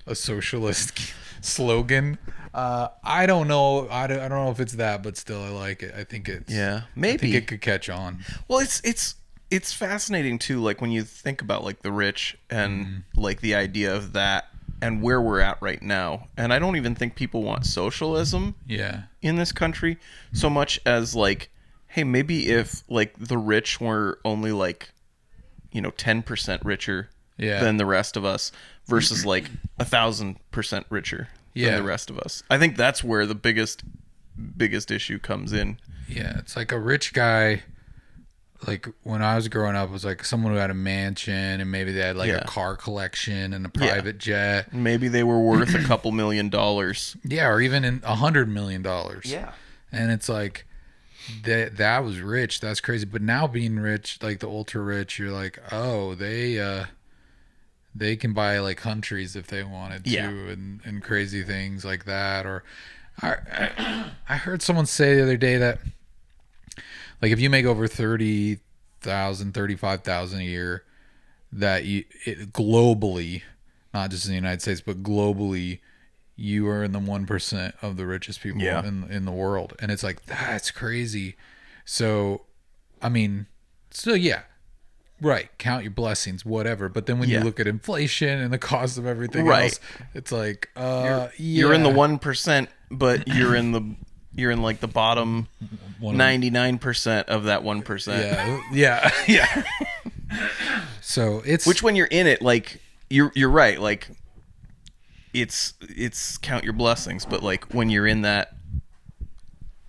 [SPEAKER 3] a socialist slogan? I don't know. I don't know if it's that, but still, I like it. I think it's
[SPEAKER 1] maybe
[SPEAKER 3] I think it could catch on.
[SPEAKER 1] Well, it's fascinating too. Like when you think about like the rich and like the idea of that and where we're at right now. And I don't even think people want socialism in this country so much as like, hey, maybe if like the rich were only like, 10% richer than the rest of us versus like 1,000% richer than the rest of us. I think that's where the biggest issue comes in.
[SPEAKER 3] Yeah, it's like a rich guy. Like when I was growing up, it was like someone who had a mansion and maybe they had like a car collection and a private jet.
[SPEAKER 1] Maybe they were worth a couple $1 million.
[SPEAKER 3] Yeah, or even $100 million.
[SPEAKER 1] Yeah.
[SPEAKER 3] And it's like that was rich. That's crazy. But now being rich, like the ultra rich, you're like, oh, they can buy like countries if they wanted to and crazy things like that. Or I heard someone say the other day that like if you make over 30,000, 35,000 a year, that globally, not just in the United States, but globally, you are in the 1% of the richest people in the world. And it's like, that's crazy. So, I mean, right. Count your blessings, whatever. But then when you look at inflation and the cost of everything else, it's like,
[SPEAKER 1] you're in the 1%, but you're in like the bottom 99% of that 1%.
[SPEAKER 3] Yeah. So it's
[SPEAKER 1] Which when you're in it, like you're right, like it's count your blessings, but like when you're in that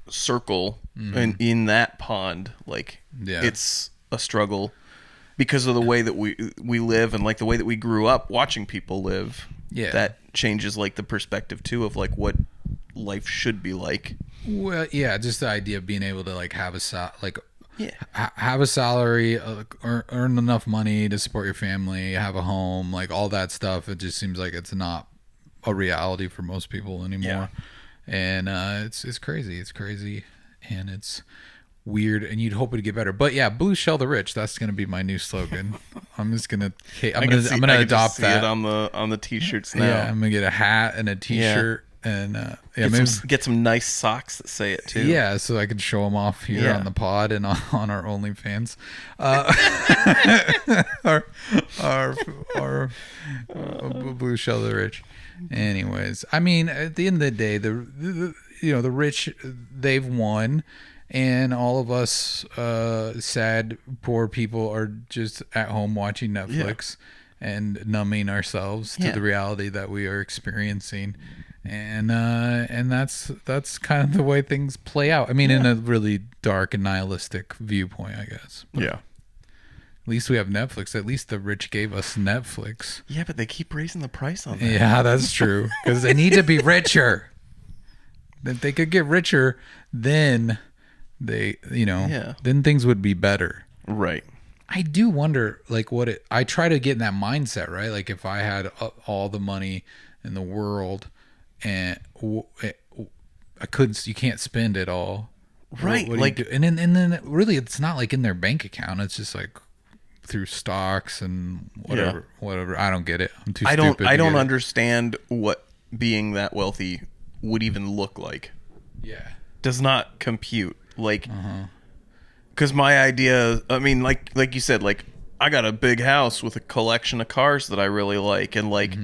[SPEAKER 1] circle and in that pond, like it's a struggle because of the way that we live and like the way that we grew up watching people live.
[SPEAKER 3] Yeah.
[SPEAKER 1] That changes like the perspective too of like what life should be like.
[SPEAKER 3] Well, yeah, just the idea of being able to like have
[SPEAKER 1] Yeah.
[SPEAKER 3] have a salary, earn enough money to support your family, have a home, like all that stuff. It just seems like it's not a reality for most people anymore. And it's crazy. It's crazy, and it's weird. And you'd hope it'd get better. But yeah, Blue Shell the Rich. That's gonna be my new slogan. I'm gonna adopt that
[SPEAKER 1] it on the t-shirts now.
[SPEAKER 3] Yeah, I'm gonna get a hat and a t-shirt. And
[SPEAKER 1] get some nice socks that say it too.
[SPEAKER 3] Yeah, so I can show them off here on the pod and on our OnlyFans. Our Blue Shell the Rich. Anyways, I mean, at the end of the day, the rich, they've won, and all of us sad poor people are just at home watching Netflix and numbing ourselves to the reality that we are experiencing. And that's kind of the way things play out. I mean, in a really dark and nihilistic viewpoint, I guess. But at least we have Netflix. At least the rich gave us Netflix.
[SPEAKER 1] Yeah, but they keep raising the price on that.
[SPEAKER 3] Yeah, that's true. Because they need to be richer. If they could get richer, then then things would be better.
[SPEAKER 1] Right.
[SPEAKER 3] I do wonder, like, I try to get in that mindset, right? Like, if I had all the money in the world, and you can't spend it all,
[SPEAKER 1] right?
[SPEAKER 3] What like, do? And then really, it's not like in their bank account. It's just like through stocks and whatever. I don't get it. I'm too stupid.
[SPEAKER 1] I don't understand what being that wealthy would even look like.
[SPEAKER 3] Yeah,
[SPEAKER 1] does not compute. Like, because my idea, I mean, like you said, like I got a big house with a collection of cars that I really like, and like.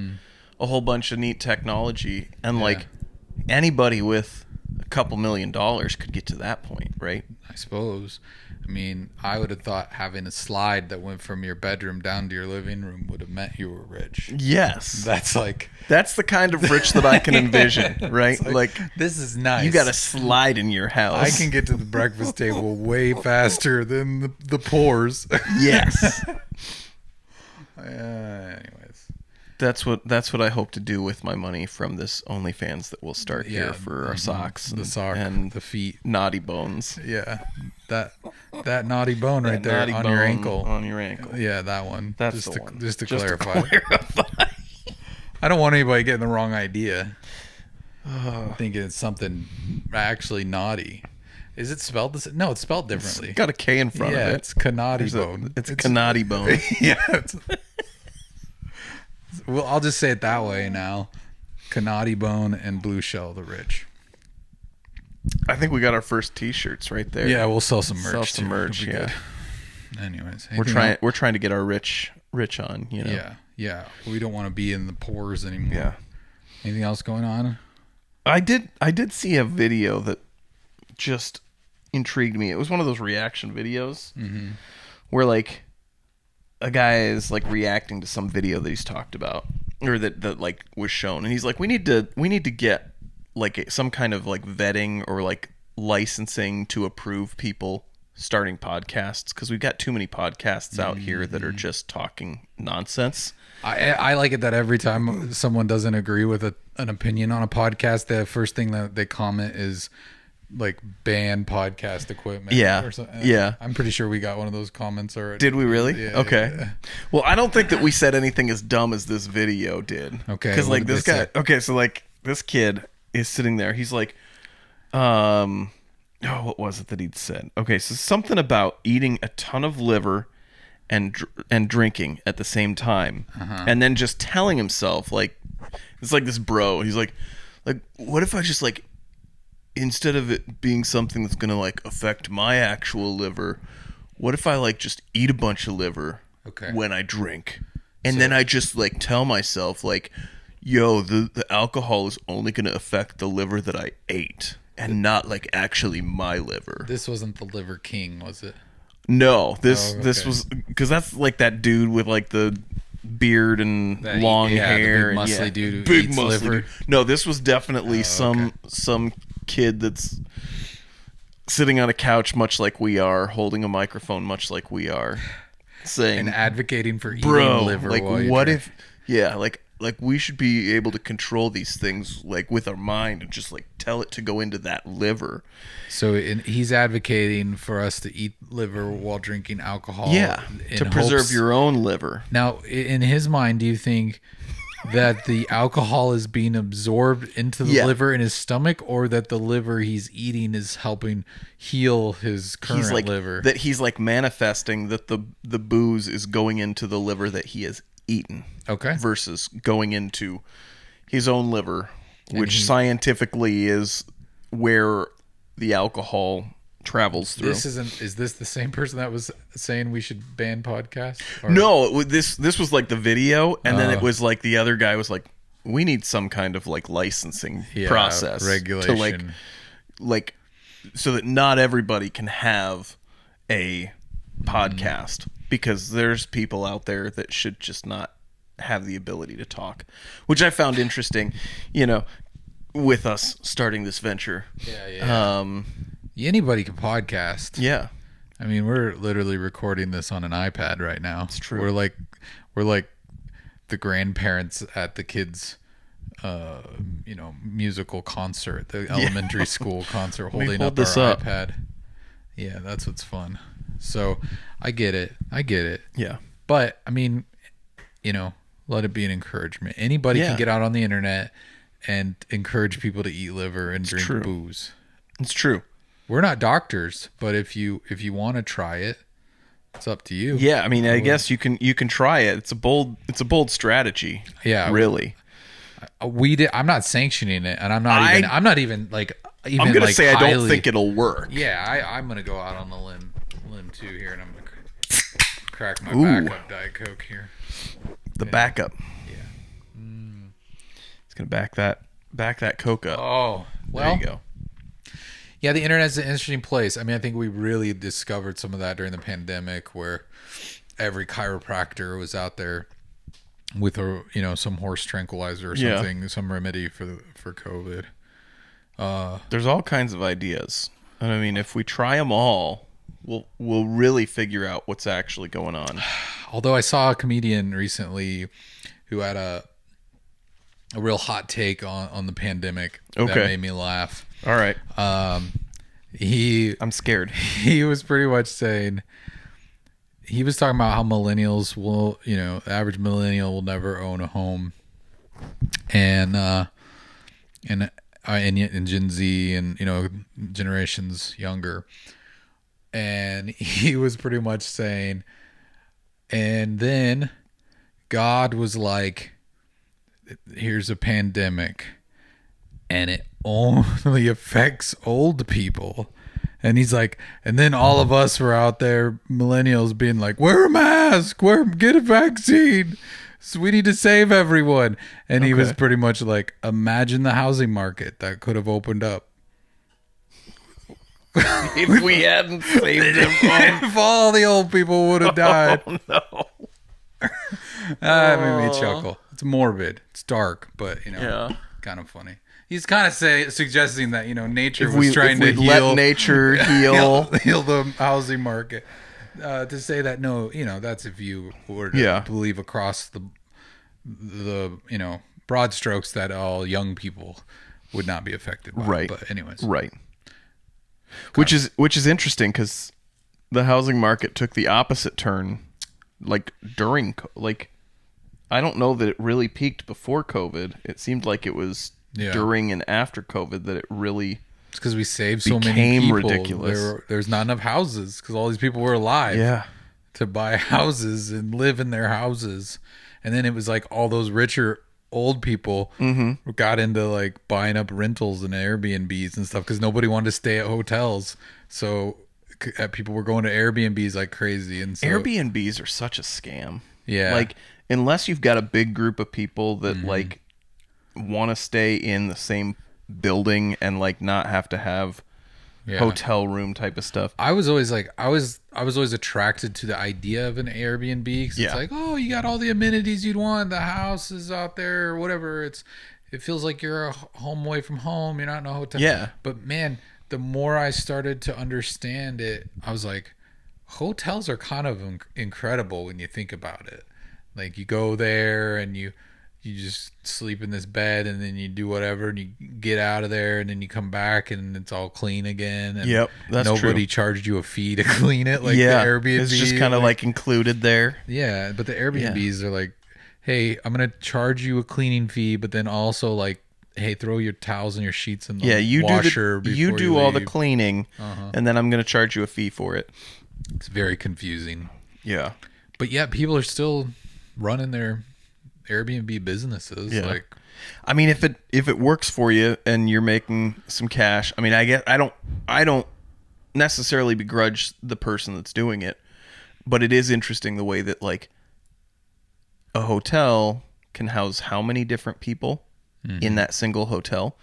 [SPEAKER 1] A whole bunch of neat technology, and like anybody with a couple $1 million could get to that point, right?
[SPEAKER 3] I suppose. I mean, I would have thought having a slide that went from your bedroom down to your living room would have meant you were rich.
[SPEAKER 1] Yes.
[SPEAKER 3] That's
[SPEAKER 1] the kind of rich that I can envision, right? Like
[SPEAKER 3] this is nice.
[SPEAKER 1] You got a slide in your house.
[SPEAKER 3] I can get to the breakfast table way faster than the poors.
[SPEAKER 1] Yes.
[SPEAKER 3] Anyways.
[SPEAKER 1] That's what I hope to do with my money from this OnlyFans that we'll start here for our socks,
[SPEAKER 3] and the feet,
[SPEAKER 1] naughty bones.
[SPEAKER 3] Yeah, that naughty bone right there on your ankle.
[SPEAKER 1] On your ankle.
[SPEAKER 3] Yeah, that one.
[SPEAKER 1] That's
[SPEAKER 3] just
[SPEAKER 1] the one.
[SPEAKER 3] Just to clarify. I don't want anybody getting the wrong idea. Thinking it's something actually naughty. Is it spelled this? No, it's spelled differently.
[SPEAKER 1] It's got a K in front of it.
[SPEAKER 3] Yeah, it's Kanati bone.
[SPEAKER 1] It's a Kanati bone.
[SPEAKER 3] Yeah. Well, I'll just say it that way now. Kanati Bone and Blue Shell the Rich.
[SPEAKER 1] I think we got our first T-shirts right there.
[SPEAKER 3] Yeah, we'll sell some merch.
[SPEAKER 1] Sell some merch. Yeah.
[SPEAKER 3] Good. Anyways,
[SPEAKER 1] we're trying to get our rich on. You know.
[SPEAKER 3] Yeah. We don't want to be in the pores anymore.
[SPEAKER 1] Yeah.
[SPEAKER 3] Anything else going on?
[SPEAKER 1] I did see a video that just intrigued me. It was one of those reaction videos where like. A guy is like reacting to some video that he's talked about or that like was shown, and he's like, we need to get like some kind of like vetting or like licensing to approve people starting podcasts, because we've got too many podcasts out here that are just talking nonsense.
[SPEAKER 3] I like it that every time someone doesn't agree with an opinion on a podcast, the first thing that they comment is like ban podcast equipment. Or something.
[SPEAKER 1] Yeah.
[SPEAKER 3] I'm pretty sure we got one of those comments already.
[SPEAKER 1] Did we really?
[SPEAKER 3] Yeah,
[SPEAKER 1] okay.
[SPEAKER 3] Yeah.
[SPEAKER 1] Well, I don't think that we said anything as dumb as this video did.
[SPEAKER 3] Okay.
[SPEAKER 1] Because like this guy. Okay, so like this kid is sitting there. He's like, what was it that he'd said? Okay, so something about eating a ton of liver and drinking at the same time, and then just telling himself like, it's like this bro. He's like, what if I just like. Instead of it being something that's gonna like affect my actual liver, what if I like just eat a bunch of liver when I drink, and then I just like tell myself like, yo, the alcohol is only gonna affect the liver that I ate and not like actually my liver.
[SPEAKER 3] This wasn't the Liver King, was it?
[SPEAKER 1] No, this was because that's like that dude with like the beard and long hair,
[SPEAKER 3] the big muscly dude who
[SPEAKER 1] big
[SPEAKER 3] eats
[SPEAKER 1] muscly
[SPEAKER 3] liver.
[SPEAKER 1] Dude. No, this was definitely some kid that's sitting on a couch, much like we are, holding a microphone, much like we are, saying
[SPEAKER 3] and advocating for eating liver.
[SPEAKER 1] Like,
[SPEAKER 3] while
[SPEAKER 1] what if? Yeah, like we should be able to control these things like with our mind and just like tell it to go into that liver.
[SPEAKER 3] So he's advocating for us to eat liver while drinking alcohol.
[SPEAKER 1] Yeah, to preserve your own liver.
[SPEAKER 3] Now, in his mind, do you think that the alcohol is being absorbed into the liver in his stomach, or that the liver he's eating is helping heal his current liver?
[SPEAKER 1] That he's like manifesting that the booze is going into the liver that he has eaten.
[SPEAKER 3] Okay.
[SPEAKER 1] Versus going into his own liver, which scientifically is where the alcohol travels through.
[SPEAKER 3] Is this the same person that was saying we should ban podcasts? Or?
[SPEAKER 1] No, this was like the video, and then it was like the other guy was like, we need some kind of like licensing process,
[SPEAKER 3] regulation,
[SPEAKER 1] to like so that not everybody can have a podcast, because there's people out there that should just not have the ability to talk, which I found interesting, with us starting this venture.
[SPEAKER 3] Anybody can podcast.
[SPEAKER 1] Yeah.
[SPEAKER 3] I mean, we're literally recording this on an iPad right now.
[SPEAKER 1] It's true.
[SPEAKER 3] We're like the grandparents at the kids' musical concert, the elementary school concert, holding up our iPad. Yeah, that's what's fun. So I get it.
[SPEAKER 1] Yeah.
[SPEAKER 3] But I mean, let it be an encouragement. Anybody can get out on the internet and encourage people to eat liver and drink booze.
[SPEAKER 1] It's true.
[SPEAKER 3] We're not doctors, but if you want to try it, it's up to you.
[SPEAKER 1] Yeah, I mean, I guess you can try it. It's a bold strategy.
[SPEAKER 3] Yeah,
[SPEAKER 1] really.
[SPEAKER 3] I'm not sanctioning it, and I'm not even like. I'm
[SPEAKER 1] gonna say I don't think it'll work.
[SPEAKER 3] Yeah, I'm gonna go out on the limb too here, and I'm gonna crack my backup Diet Coke here.
[SPEAKER 1] The backup. Yeah. It's gonna back that Coke up.
[SPEAKER 3] Oh, well.
[SPEAKER 1] There you go.
[SPEAKER 3] Yeah, the internet's an interesting place. I mean, I think we really discovered some of that during the pandemic, where every chiropractor was out there with some horse tranquilizer or something, some remedy for COVID.
[SPEAKER 1] There's all kinds of ideas, and I mean, if we try them all, we'll really figure out what's actually going on.
[SPEAKER 3] Although I saw a comedian recently who had a real hot take on the pandemic that made me laugh.
[SPEAKER 1] All right.
[SPEAKER 3] I'm
[SPEAKER 1] scared.
[SPEAKER 3] He was pretty much saying, he was talking about how millennials will, the average millennial will never own a home, and Gen Z and generations younger, and he was pretty much saying, and then God was like, here's a pandemic, and it only affects old people. And he's like, and then all of us were out there, millennials, being like, wear a mask, get a vaccine. So we need to save everyone. And he was pretty much like, imagine the housing market that could have opened up.
[SPEAKER 1] If we hadn't saved them.
[SPEAKER 3] If all the old people would have died.
[SPEAKER 1] Oh, no.
[SPEAKER 3] That made me chuckle. It's morbid. It's dark, but, kind of funny. He's kind of suggesting that, nature was trying to heal.
[SPEAKER 1] Let nature heal.
[SPEAKER 3] heal the housing market. To say that, no, that's if you were to believe across the broad strokes that all young people would not be affected by it. But anyways.
[SPEAKER 1] Right. Which is interesting, because the housing market took the opposite turn, I don't know that it really peaked before COVID. It seemed like it was during and after COVID that it really
[SPEAKER 3] it's because we saved so many people.
[SPEAKER 1] Ridiculous.
[SPEAKER 3] There's not enough houses because all these people were alive to buy houses and live in their houses. And then it was like all those richer old people got into buying up rentals and Airbnbs and stuff because nobody wanted to stay at hotels. So people were going to Airbnbs like crazy. And so
[SPEAKER 1] Airbnbs are such a scam.
[SPEAKER 3] Yeah.
[SPEAKER 1] Unless you've got a big group of people that want to stay in the same building and not have to have hotel room type of stuff.
[SPEAKER 3] I was always attracted to the idea of an Airbnb because it's like, oh, you got all the amenities you'd want. The house is out there, or whatever. It feels like you're a home away from home. You're not in a hotel.
[SPEAKER 1] Yeah.
[SPEAKER 3] But man, the more I started to understand it, I was like, hotels are kind of incredible when you think about it. Like you go there and you just sleep in this bed and then you do whatever and you get out of there and then you come back and it's all clean again. And
[SPEAKER 1] that's
[SPEAKER 3] nobody
[SPEAKER 1] true.
[SPEAKER 3] charged you a fee to clean it like the Airbnb.
[SPEAKER 1] It's just kind of like included there.
[SPEAKER 3] Yeah, but the Airbnbs are like, hey, I'm going to charge you a cleaning fee, but then also like, hey, throw your towels and your sheets in the washer before
[SPEAKER 1] you do
[SPEAKER 3] leave.
[SPEAKER 1] all the cleaning, and then I'm going to charge you a fee for it.
[SPEAKER 3] It's very confusing.
[SPEAKER 1] Yeah.
[SPEAKER 3] But yeah, people are still running their Airbnb businesses.
[SPEAKER 1] Yeah.
[SPEAKER 3] Like,
[SPEAKER 1] I mean, if it works for you and you're making some cash, I mean, I don't necessarily begrudge the person that's doing it, but it is interesting the way that like a hotel can house how many different people in that single hotel,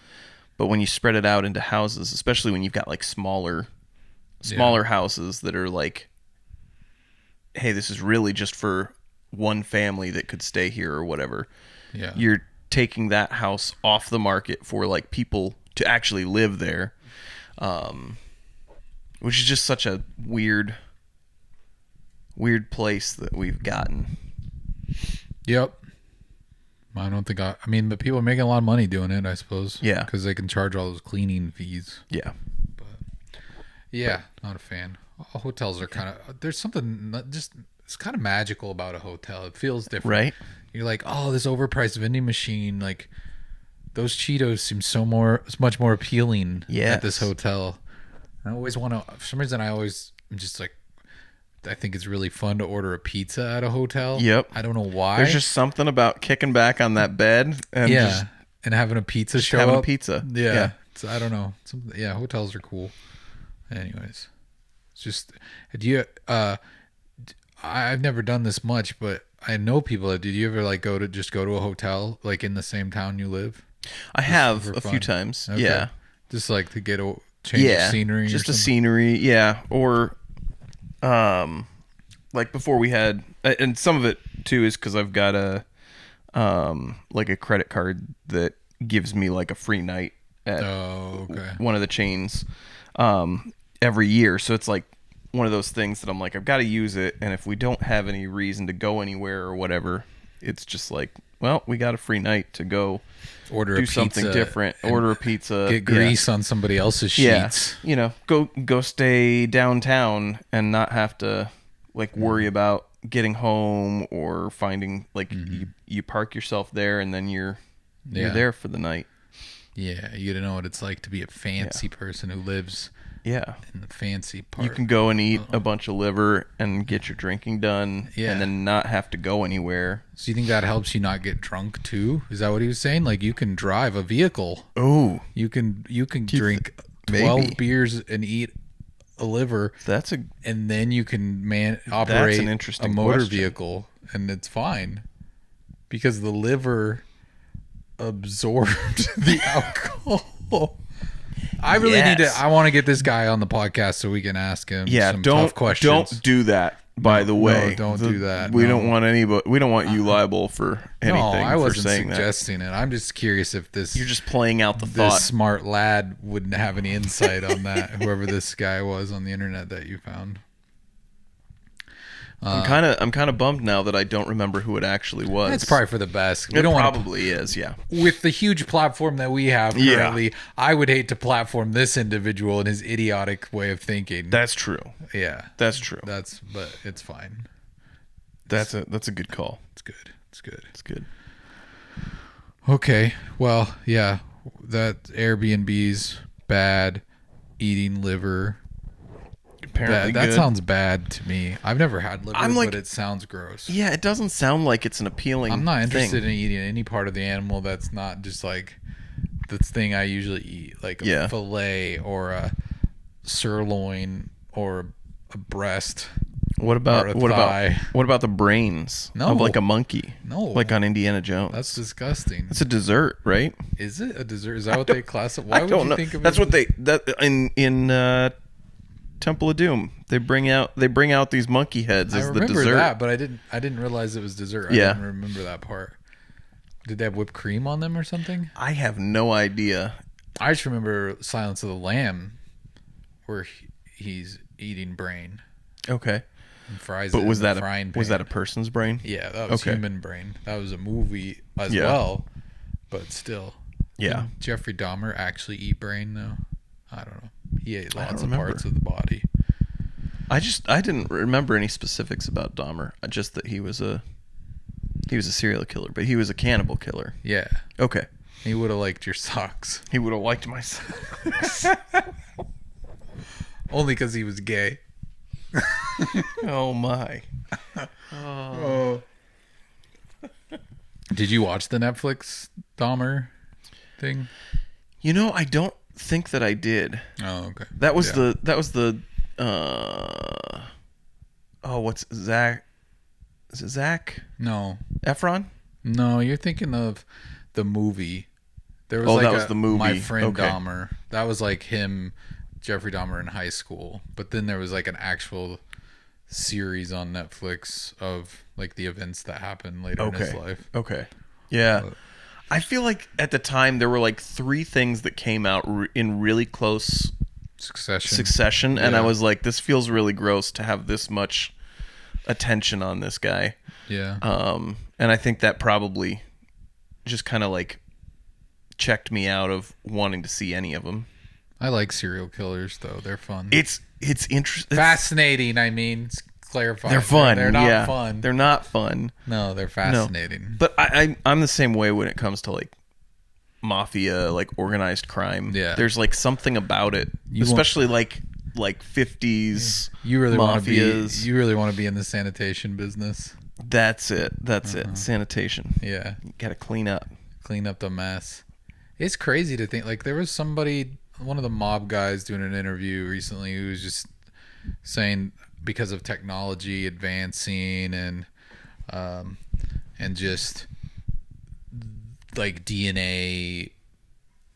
[SPEAKER 1] but when you spread it out into houses, especially when you've got like smaller houses that are like, hey, this is really just for one family that could stay here or whatever.
[SPEAKER 3] Yeah.
[SPEAKER 1] You're taking that house off the market for like people to actually live there, which is just such a weird place that we've gotten.
[SPEAKER 3] Yep. I don't think I mean, but people are making a lot of money doing it, I suppose.
[SPEAKER 1] Yeah.
[SPEAKER 3] Because they can charge all those cleaning fees.
[SPEAKER 1] Yeah.
[SPEAKER 3] But yeah, not a fan. Hotels are kind of, there's something just, it's kind of magical about a hotel. It feels different.
[SPEAKER 1] Right.
[SPEAKER 3] You're like, oh, this overpriced vending machine, like those Cheetos seem it's much more appealing at this hotel. I always want to, for some reason, I'm just like, I think it's really fun to order a pizza at a hotel.
[SPEAKER 1] Yep.
[SPEAKER 3] I don't know why.
[SPEAKER 1] There's just something about kicking back on that bed and
[SPEAKER 3] and having a pizza show
[SPEAKER 1] having
[SPEAKER 3] up.
[SPEAKER 1] a pizza.
[SPEAKER 3] Yeah. So I don't know. Hotels are cool. Anyways, it's just, I've never done this much, but I know people that, did you ever like go to a hotel like in the same town you live?
[SPEAKER 1] I have a few times.
[SPEAKER 3] Okay.
[SPEAKER 1] Yeah.
[SPEAKER 3] Just like to get a change of scenery.
[SPEAKER 1] Just a scenery. Yeah. Or, like before we had, and some of it too is because I've got like a credit card that gives me like a free night at one of the chains, every year. So it's like one of those things that I'm like, I've got to use it. And if we don't have any reason to go anywhere or whatever, it's just like, well, we got a free night to go do something different, order a pizza,
[SPEAKER 3] get grease on somebody else's sheets.
[SPEAKER 1] Yeah. Go stay downtown and not have to like worry about getting home or finding like you park yourself there and then you're there for the night.
[SPEAKER 3] Yeah, you don't know what it's like to be a fancy person who lives in the fancy part.
[SPEAKER 1] You can go and eat a bunch of liver and get your drinking done and then not have to go anywhere.
[SPEAKER 3] So you think that helps you not get drunk too? Is that what he was saying? Like you can drive a vehicle.
[SPEAKER 1] Oh.
[SPEAKER 3] You can drink 12 beers and eat a liver. And then you can operate
[SPEAKER 1] an interesting
[SPEAKER 3] a motor
[SPEAKER 1] question.
[SPEAKER 3] vehicle and it's fine. Because the liver absorbed the alcohol. I really need to. I want to get this guy on the podcast so we can ask him some tough questions.
[SPEAKER 1] Don't do that. By the way,
[SPEAKER 3] don't do that.
[SPEAKER 1] We don't want anybody. We don't want you liable for anything.
[SPEAKER 3] No, I wasn't
[SPEAKER 1] for saying
[SPEAKER 3] suggesting it. I'm just curious if
[SPEAKER 1] you're just playing out the
[SPEAKER 3] this
[SPEAKER 1] thought.
[SPEAKER 3] Smart lad wouldn't have any insight on that. Whoever this guy was on the internet that you found.
[SPEAKER 1] I'm kind of bummed now that I don't remember who it actually was.
[SPEAKER 3] It's probably for the best.
[SPEAKER 1] It probably is, yeah.
[SPEAKER 3] With the huge platform that we have currently, I would hate to platform this individual and his idiotic way of thinking.
[SPEAKER 1] That's true.
[SPEAKER 3] Yeah,
[SPEAKER 1] that's true.
[SPEAKER 3] But it's fine.
[SPEAKER 1] That's a good call.
[SPEAKER 3] It's good.
[SPEAKER 1] It's good.
[SPEAKER 3] Okay. Well, yeah. That Airbnb's bad. Eating liver. That sounds bad to me. I've never had liver, but it sounds gross.
[SPEAKER 1] Yeah, it doesn't sound like it's an appealing
[SPEAKER 3] I'm not interested in eating any part of the animal that's not just like the thing I usually eat, like a fillet or a sirloin or a breast.
[SPEAKER 1] What about
[SPEAKER 3] or a thigh.
[SPEAKER 1] what about the brains of like a monkey?
[SPEAKER 3] No,
[SPEAKER 1] like on Indiana Jones.
[SPEAKER 3] That's disgusting.
[SPEAKER 1] It's a dessert, right?
[SPEAKER 3] Is it a dessert? Is that what they classify? Why would you think of it?
[SPEAKER 1] That's what in Temple of Doom. They bring out these monkey heads as the dessert.
[SPEAKER 3] I remember that, but I didn't realize it was dessert.
[SPEAKER 1] Yeah.
[SPEAKER 3] I didn't remember that part. Did they have whipped cream on them or something?
[SPEAKER 1] I have no idea.
[SPEAKER 3] I just remember Silence of the Lamb, where he's eating brain.
[SPEAKER 1] Okay.
[SPEAKER 3] And fries
[SPEAKER 1] but
[SPEAKER 3] it
[SPEAKER 1] was
[SPEAKER 3] in
[SPEAKER 1] that
[SPEAKER 3] the frying pan.
[SPEAKER 1] Was that a person's brain?
[SPEAKER 3] Yeah, that was human brain. That was a movie as well, but still.
[SPEAKER 1] Yeah.
[SPEAKER 3] Did Jeffrey Dahmer actually eat brain though? I don't know. He ate lots of
[SPEAKER 1] remember.
[SPEAKER 3] parts of the body.
[SPEAKER 1] I didn't remember any specifics about Dahmer. Just that he was a serial killer, but he was a cannibal killer.
[SPEAKER 3] Yeah.
[SPEAKER 1] Okay.
[SPEAKER 3] He would have liked your socks.
[SPEAKER 1] He would have liked my socks.
[SPEAKER 3] Only because he was gay.
[SPEAKER 1] Oh my.
[SPEAKER 3] Oh. Did you watch the Netflix Dahmer thing?
[SPEAKER 1] You know, I don't think that I did.
[SPEAKER 3] Oh, okay.
[SPEAKER 1] That was the what's Zach? Is it Zach
[SPEAKER 3] No.
[SPEAKER 1] Efron?
[SPEAKER 3] No, you're thinking of the movie. There was
[SPEAKER 1] that was the movie.
[SPEAKER 3] My Friend
[SPEAKER 1] Okay.
[SPEAKER 3] Dahmer. That was like him, Jeffrey Dahmer in high school. But then there was like an actual series on Netflix of like the events that happened later in his life.
[SPEAKER 1] Okay. Yeah. I feel like at the time there were like 3 things that came out in really close succession, and I was like, this feels really gross to have this much attention on this guy.
[SPEAKER 3] Yeah.
[SPEAKER 1] And I think that probably just kind of like checked me out of wanting to see any of them.
[SPEAKER 3] I like serial killers though. They're fun.
[SPEAKER 1] It's interesting.
[SPEAKER 3] Fascinating, I mean. Clarify.
[SPEAKER 1] They're fun.
[SPEAKER 3] They're not fun.
[SPEAKER 1] They're not fun.
[SPEAKER 3] No, they're fascinating.
[SPEAKER 1] No. But I'm the same way when it comes to like mafia, like organized crime.
[SPEAKER 3] Yeah.
[SPEAKER 1] There's like something about it, especially like 50s
[SPEAKER 3] you really
[SPEAKER 1] mafias.
[SPEAKER 3] You really want to be in the sanitation business.
[SPEAKER 1] That's it. It. Sanitation.
[SPEAKER 3] Yeah.
[SPEAKER 1] You got to clean up
[SPEAKER 3] the mess. It's crazy to think like there was one of the mob guys doing an interview recently who was just saying because of technology advancing and just like DNA,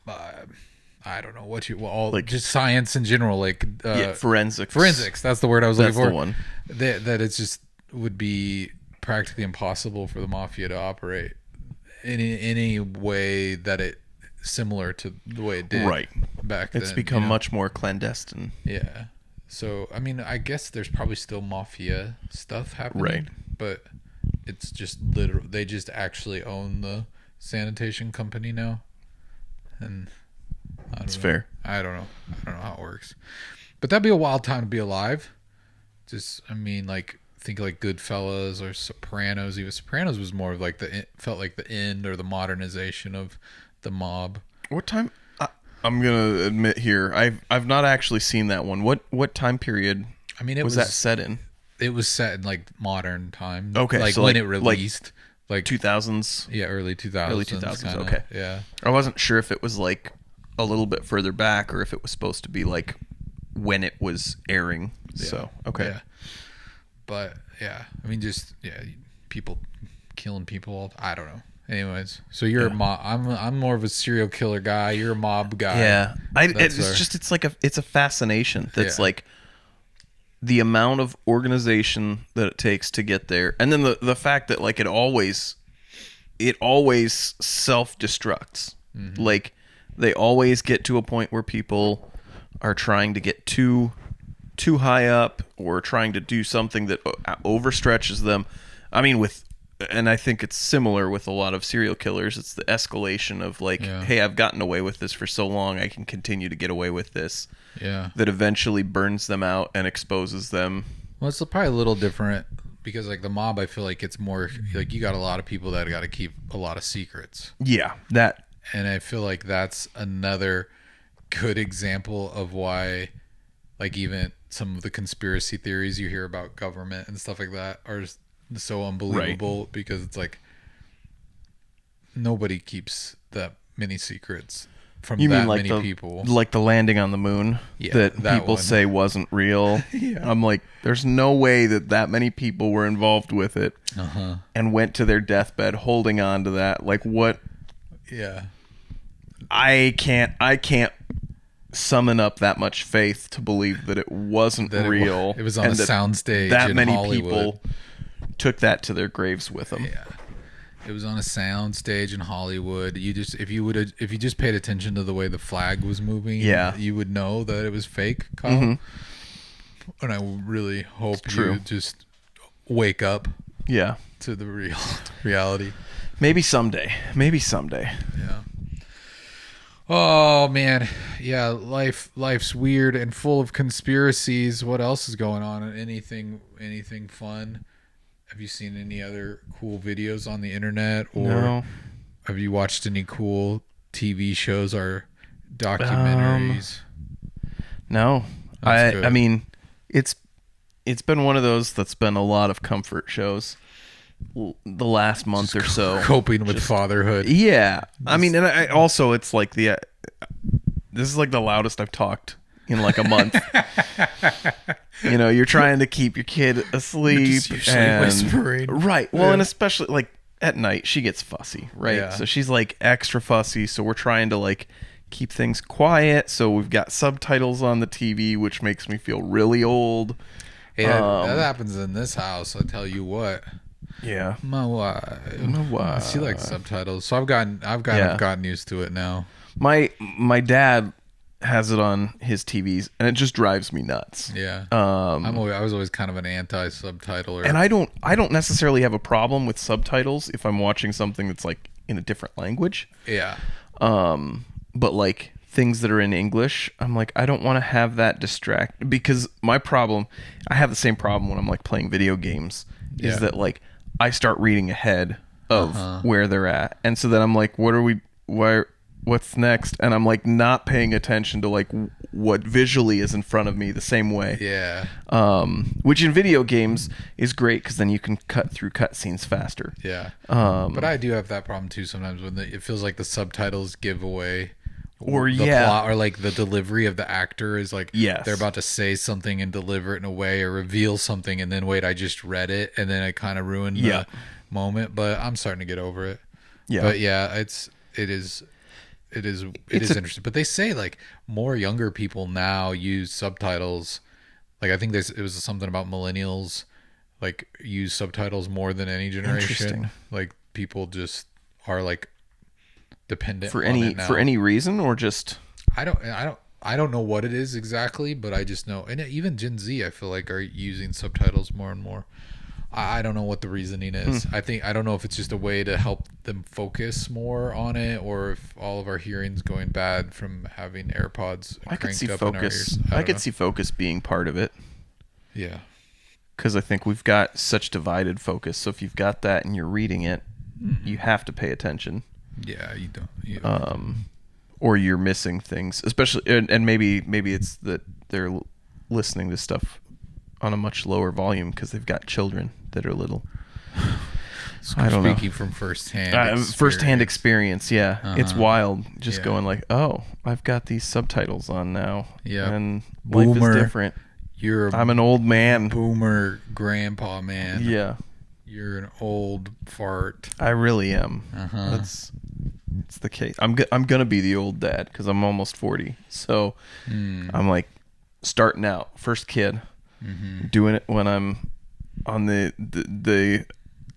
[SPEAKER 3] I don't know like just science in general, like
[SPEAKER 1] forensics.
[SPEAKER 3] That's the word I was looking for.
[SPEAKER 1] The one
[SPEAKER 3] that it's just would be practically impossible for the mafia to operate in any way that it similar to the way it did back then.
[SPEAKER 1] It's become much more clandestine.
[SPEAKER 3] Yeah. So, I mean, I guess there's probably still mafia stuff happening.
[SPEAKER 1] Right.
[SPEAKER 3] But it's just literally, they just actually own the sanitation company now. And
[SPEAKER 1] That's fair.
[SPEAKER 3] I don't know how it works. But that'd be a wild time to be alive. Just, I mean, like, think like Goodfellas or Sopranos. Even Sopranos was more of like felt like the end or the modernization of the mob.
[SPEAKER 1] What time? I'm gonna admit here, I've not actually seen that one. What time period?
[SPEAKER 3] I mean,
[SPEAKER 1] was that set in?
[SPEAKER 3] It was set in like modern time.
[SPEAKER 1] Okay,
[SPEAKER 3] like
[SPEAKER 1] so
[SPEAKER 3] when it released, like
[SPEAKER 1] 2000s.
[SPEAKER 3] Yeah, early 2000s.
[SPEAKER 1] Early 2000s.
[SPEAKER 3] Kinda,
[SPEAKER 1] okay.
[SPEAKER 3] Yeah.
[SPEAKER 1] I wasn't sure if it was like a little bit further back or if it was supposed to be like when it was airing. Yeah. So okay.
[SPEAKER 3] Yeah. But yeah, I mean, just people killing people. I don't know. Anyways, so you're a mob. I'm more of a serial killer guy. You're a mob guy.
[SPEAKER 1] Yeah, it's a fascination. That's like the amount of organization that it takes to get there, and then the fact that like it always self-destructs. Mm-hmm. Like they always get to a point where people are trying to get too high up or trying to do something that overstretches them. I mean, and I think it's similar with a lot of serial killers. It's the escalation of like, hey, I've gotten away with this for so long, I can continue to get away with this.
[SPEAKER 3] Yeah.
[SPEAKER 1] That eventually burns them out and exposes them.
[SPEAKER 3] Well, it's probably a little different because like the mob, I feel like it's more like you got a lot of people that got to keep a lot of secrets.
[SPEAKER 1] Yeah, that.
[SPEAKER 3] And I feel like that's another good example of why, like even some of the conspiracy theories you hear about government and stuff like that are so unbelievable because it's like nobody keeps that many secrets. from
[SPEAKER 1] You
[SPEAKER 3] that
[SPEAKER 1] mean like
[SPEAKER 3] many people.
[SPEAKER 1] like the landing on the moon that people
[SPEAKER 3] one.
[SPEAKER 1] say wasn't real?
[SPEAKER 3] Yeah.
[SPEAKER 1] I'm like, there's no way that many people were involved with it and went to their deathbed holding on to that. Like what?
[SPEAKER 3] Yeah.
[SPEAKER 1] I can't summon up that much faith to believe that it wasn't real.
[SPEAKER 3] It was on a soundstage.
[SPEAKER 1] That
[SPEAKER 3] in
[SPEAKER 1] many
[SPEAKER 3] Hollywood.
[SPEAKER 1] people took that to their graves with them.
[SPEAKER 3] Yeah. It was on a sound stage in Hollywood. You just if you just paid attention to the way the flag was moving, you would know that it was fake, Kyle. Mm-hmm. And I really hope you just wake up to the reality.
[SPEAKER 1] Maybe someday.
[SPEAKER 3] Yeah. Oh man. Yeah, life's weird and full of conspiracies. What else is going on? Anything fun? Have you seen any other cool videos on the internet, or have you watched any cool TV shows or documentaries?
[SPEAKER 1] No. I mean, it's been one of those that's been a lot of comfort shows the last month or so.
[SPEAKER 3] Coping with fatherhood.
[SPEAKER 1] Yeah. I mean, and I also, it's like this is like the loudest I've talked in like a month. You know, you're trying to keep your kid asleep and
[SPEAKER 3] whispering.
[SPEAKER 1] Right. Well, and especially like at night she gets fussy, right?
[SPEAKER 3] Yeah.
[SPEAKER 1] So she's like extra fussy, so we're trying to like keep things quiet. So we've got subtitles on the TV, which makes me feel really old.
[SPEAKER 3] Yeah, that happens in this house, I tell you what.
[SPEAKER 1] Yeah.
[SPEAKER 3] My wife. She likes subtitles. So I've gotten used to it now.
[SPEAKER 1] My dad has it on his TVs, and it just drives me nuts.
[SPEAKER 3] Yeah. I was always kind of an anti-subtitler.
[SPEAKER 1] And I don't necessarily have a problem with subtitles if I'm watching something that's like in a different language.
[SPEAKER 3] Yeah.
[SPEAKER 1] But like things that are in English, I'm like, I don't want to have that distract, because my problem, I have the same problem when I'm like playing video games, is that like I start reading ahead of where they're at. And so then I'm like, what's next? And I'm like not paying attention to like what visually is in front of me the same way.
[SPEAKER 3] Yeah.
[SPEAKER 1] Which in video games is great, because then you can cut through cutscenes faster.
[SPEAKER 3] Yeah. But I do have that problem too sometimes when it feels like the subtitles give away the plot, or like the delivery of the actor is like they're about to say something and deliver it in a way, or reveal something, and then wait, I just read it, and then I kind of ruined the moment. But I'm starting to get over it. Yeah. But yeah, it is interesting. But they say like more younger people now use subtitles. Like I think it was something about millennials like use subtitles more than any generation. Like people just are like dependent on it now.
[SPEAKER 1] For any reason, or just
[SPEAKER 3] I don't know what it is exactly, but I just know, and even Gen Z I feel like are using subtitles more and more. I don't know what the reasoning is. I don't know if it's just a way to help them focus more on it, or if all of our hearing's going bad from having AirPods cranked up in our ears.
[SPEAKER 1] I could see focus being part of it.
[SPEAKER 3] Yeah.
[SPEAKER 1] Because I think we've got such divided focus. So if you've got that and you're reading it, you have to pay attention.
[SPEAKER 3] Yeah, you don't.
[SPEAKER 1] Or you're missing things, especially, and maybe it's that they're listening to stuff on a much lower volume because they've got children that are little.
[SPEAKER 3] I don't know. Speaking from firsthand
[SPEAKER 1] experience, yeah. It's wild just going like, oh, I've got these subtitles on now.
[SPEAKER 3] Yeah.
[SPEAKER 1] And life is different. I'm an old man.
[SPEAKER 3] Boomer grandpa man.
[SPEAKER 1] Yeah.
[SPEAKER 3] You're an old fart.
[SPEAKER 1] I really am. That's the case. I'm gonna be the old dad because I'm almost 40. So I'm like starting out, first kid, doing it when I'm on the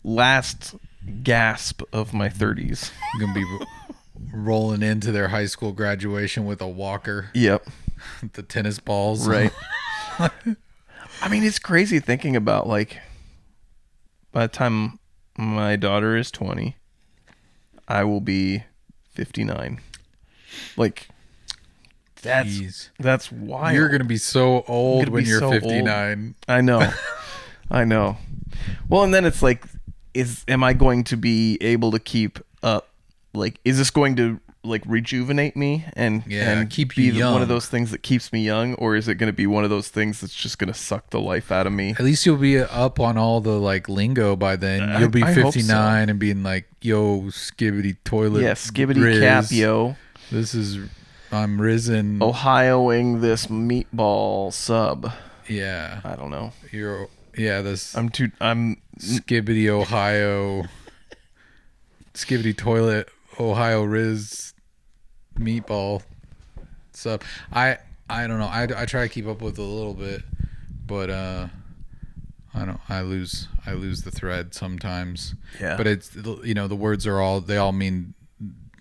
[SPEAKER 1] last gasp of my 30s.
[SPEAKER 3] I'm gonna be rolling into their high school graduation with a walker.
[SPEAKER 1] Yep.
[SPEAKER 3] The tennis balls.
[SPEAKER 1] Right. I mean, it's crazy thinking about like by the time my daughter is 20, I will be 59. Like that's wild.
[SPEAKER 3] You're gonna be so old when you're 59.
[SPEAKER 1] Old. I know. Well, and then it's like, am I going to be able to keep up? Like, is this going to like rejuvenate me and
[SPEAKER 3] keep
[SPEAKER 1] be
[SPEAKER 3] you young?
[SPEAKER 1] One of those things that keeps me young, or is it going to be one of those things that's just going to suck the life out of me?
[SPEAKER 3] At least you'll be up on all the like lingo by then. You'll be 59 and being like, yo, skibbity toilet.
[SPEAKER 1] Yeah, skibbity cap, yo.
[SPEAKER 3] I'm risen.
[SPEAKER 1] Ohioing this meatball sub.
[SPEAKER 3] Yeah.
[SPEAKER 1] I don't know.
[SPEAKER 3] I'm Skibbity Ohio. Skibbity toilet Ohio Riz meatball sub. I don't know. I try to keep up with a little bit, but I lose the thread sometimes.
[SPEAKER 1] Yeah.
[SPEAKER 3] But it's, the words they all mean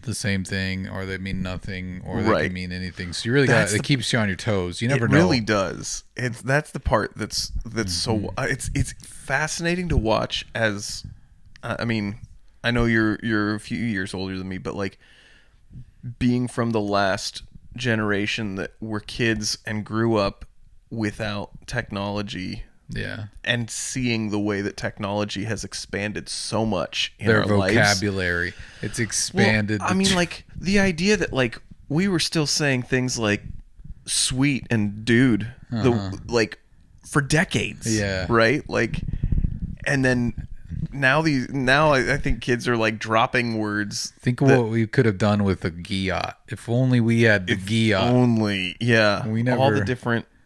[SPEAKER 3] the same thing, or they mean nothing, or they can mean anything. So you really it keeps you on your toes. You never know. It
[SPEAKER 1] really does. That's the part that's so it's fascinating to watch. As I mean, I know you're a few years older than me, but like being from the last generation that were kids and grew up without technology.
[SPEAKER 3] Yeah.
[SPEAKER 1] And seeing the way that technology has expanded so much in
[SPEAKER 3] their
[SPEAKER 1] our
[SPEAKER 3] vocabulary.
[SPEAKER 1] Lives.
[SPEAKER 3] It's expanded.
[SPEAKER 1] Well, I mean, like the idea that like we were still saying things like sweet and dude like for decades.
[SPEAKER 3] Yeah.
[SPEAKER 1] Right? Like, and then now I think kids are like dropping words.
[SPEAKER 3] Think of what we could have done with the Giat. If only we had the Giat.
[SPEAKER 1] Only, yeah.
[SPEAKER 3] We never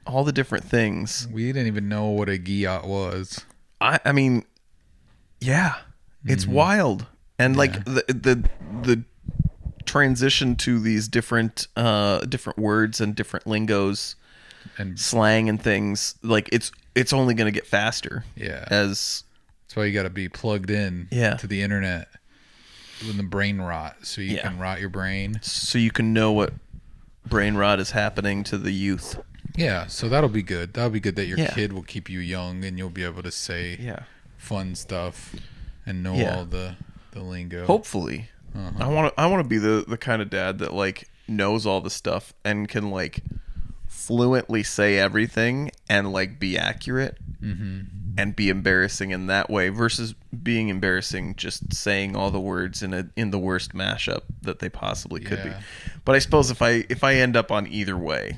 [SPEAKER 1] all the different things.
[SPEAKER 3] We didn't even know what a Giat was.
[SPEAKER 1] I mean, yeah, it's wild. And like the transition to these different words and different lingos and slang and things, like it's only going to get faster.
[SPEAKER 3] Yeah.
[SPEAKER 1] That's
[SPEAKER 3] why you got to be plugged in to the internet with the brain rot, so you can rot your brain.
[SPEAKER 1] So you can know what brain rot is happening to the youth.
[SPEAKER 3] Yeah, so that'll be good. That'll be good that your kid will keep you young and you'll be able to say fun stuff and know all the lingo.
[SPEAKER 1] Hopefully. I want to be the kind of dad that like knows all the stuff and can like fluently say everything and like be accurate and be embarrassing in that way versus being embarrassing just saying all the words in the worst mashup that they possibly could be. But I suppose if I end up on either way,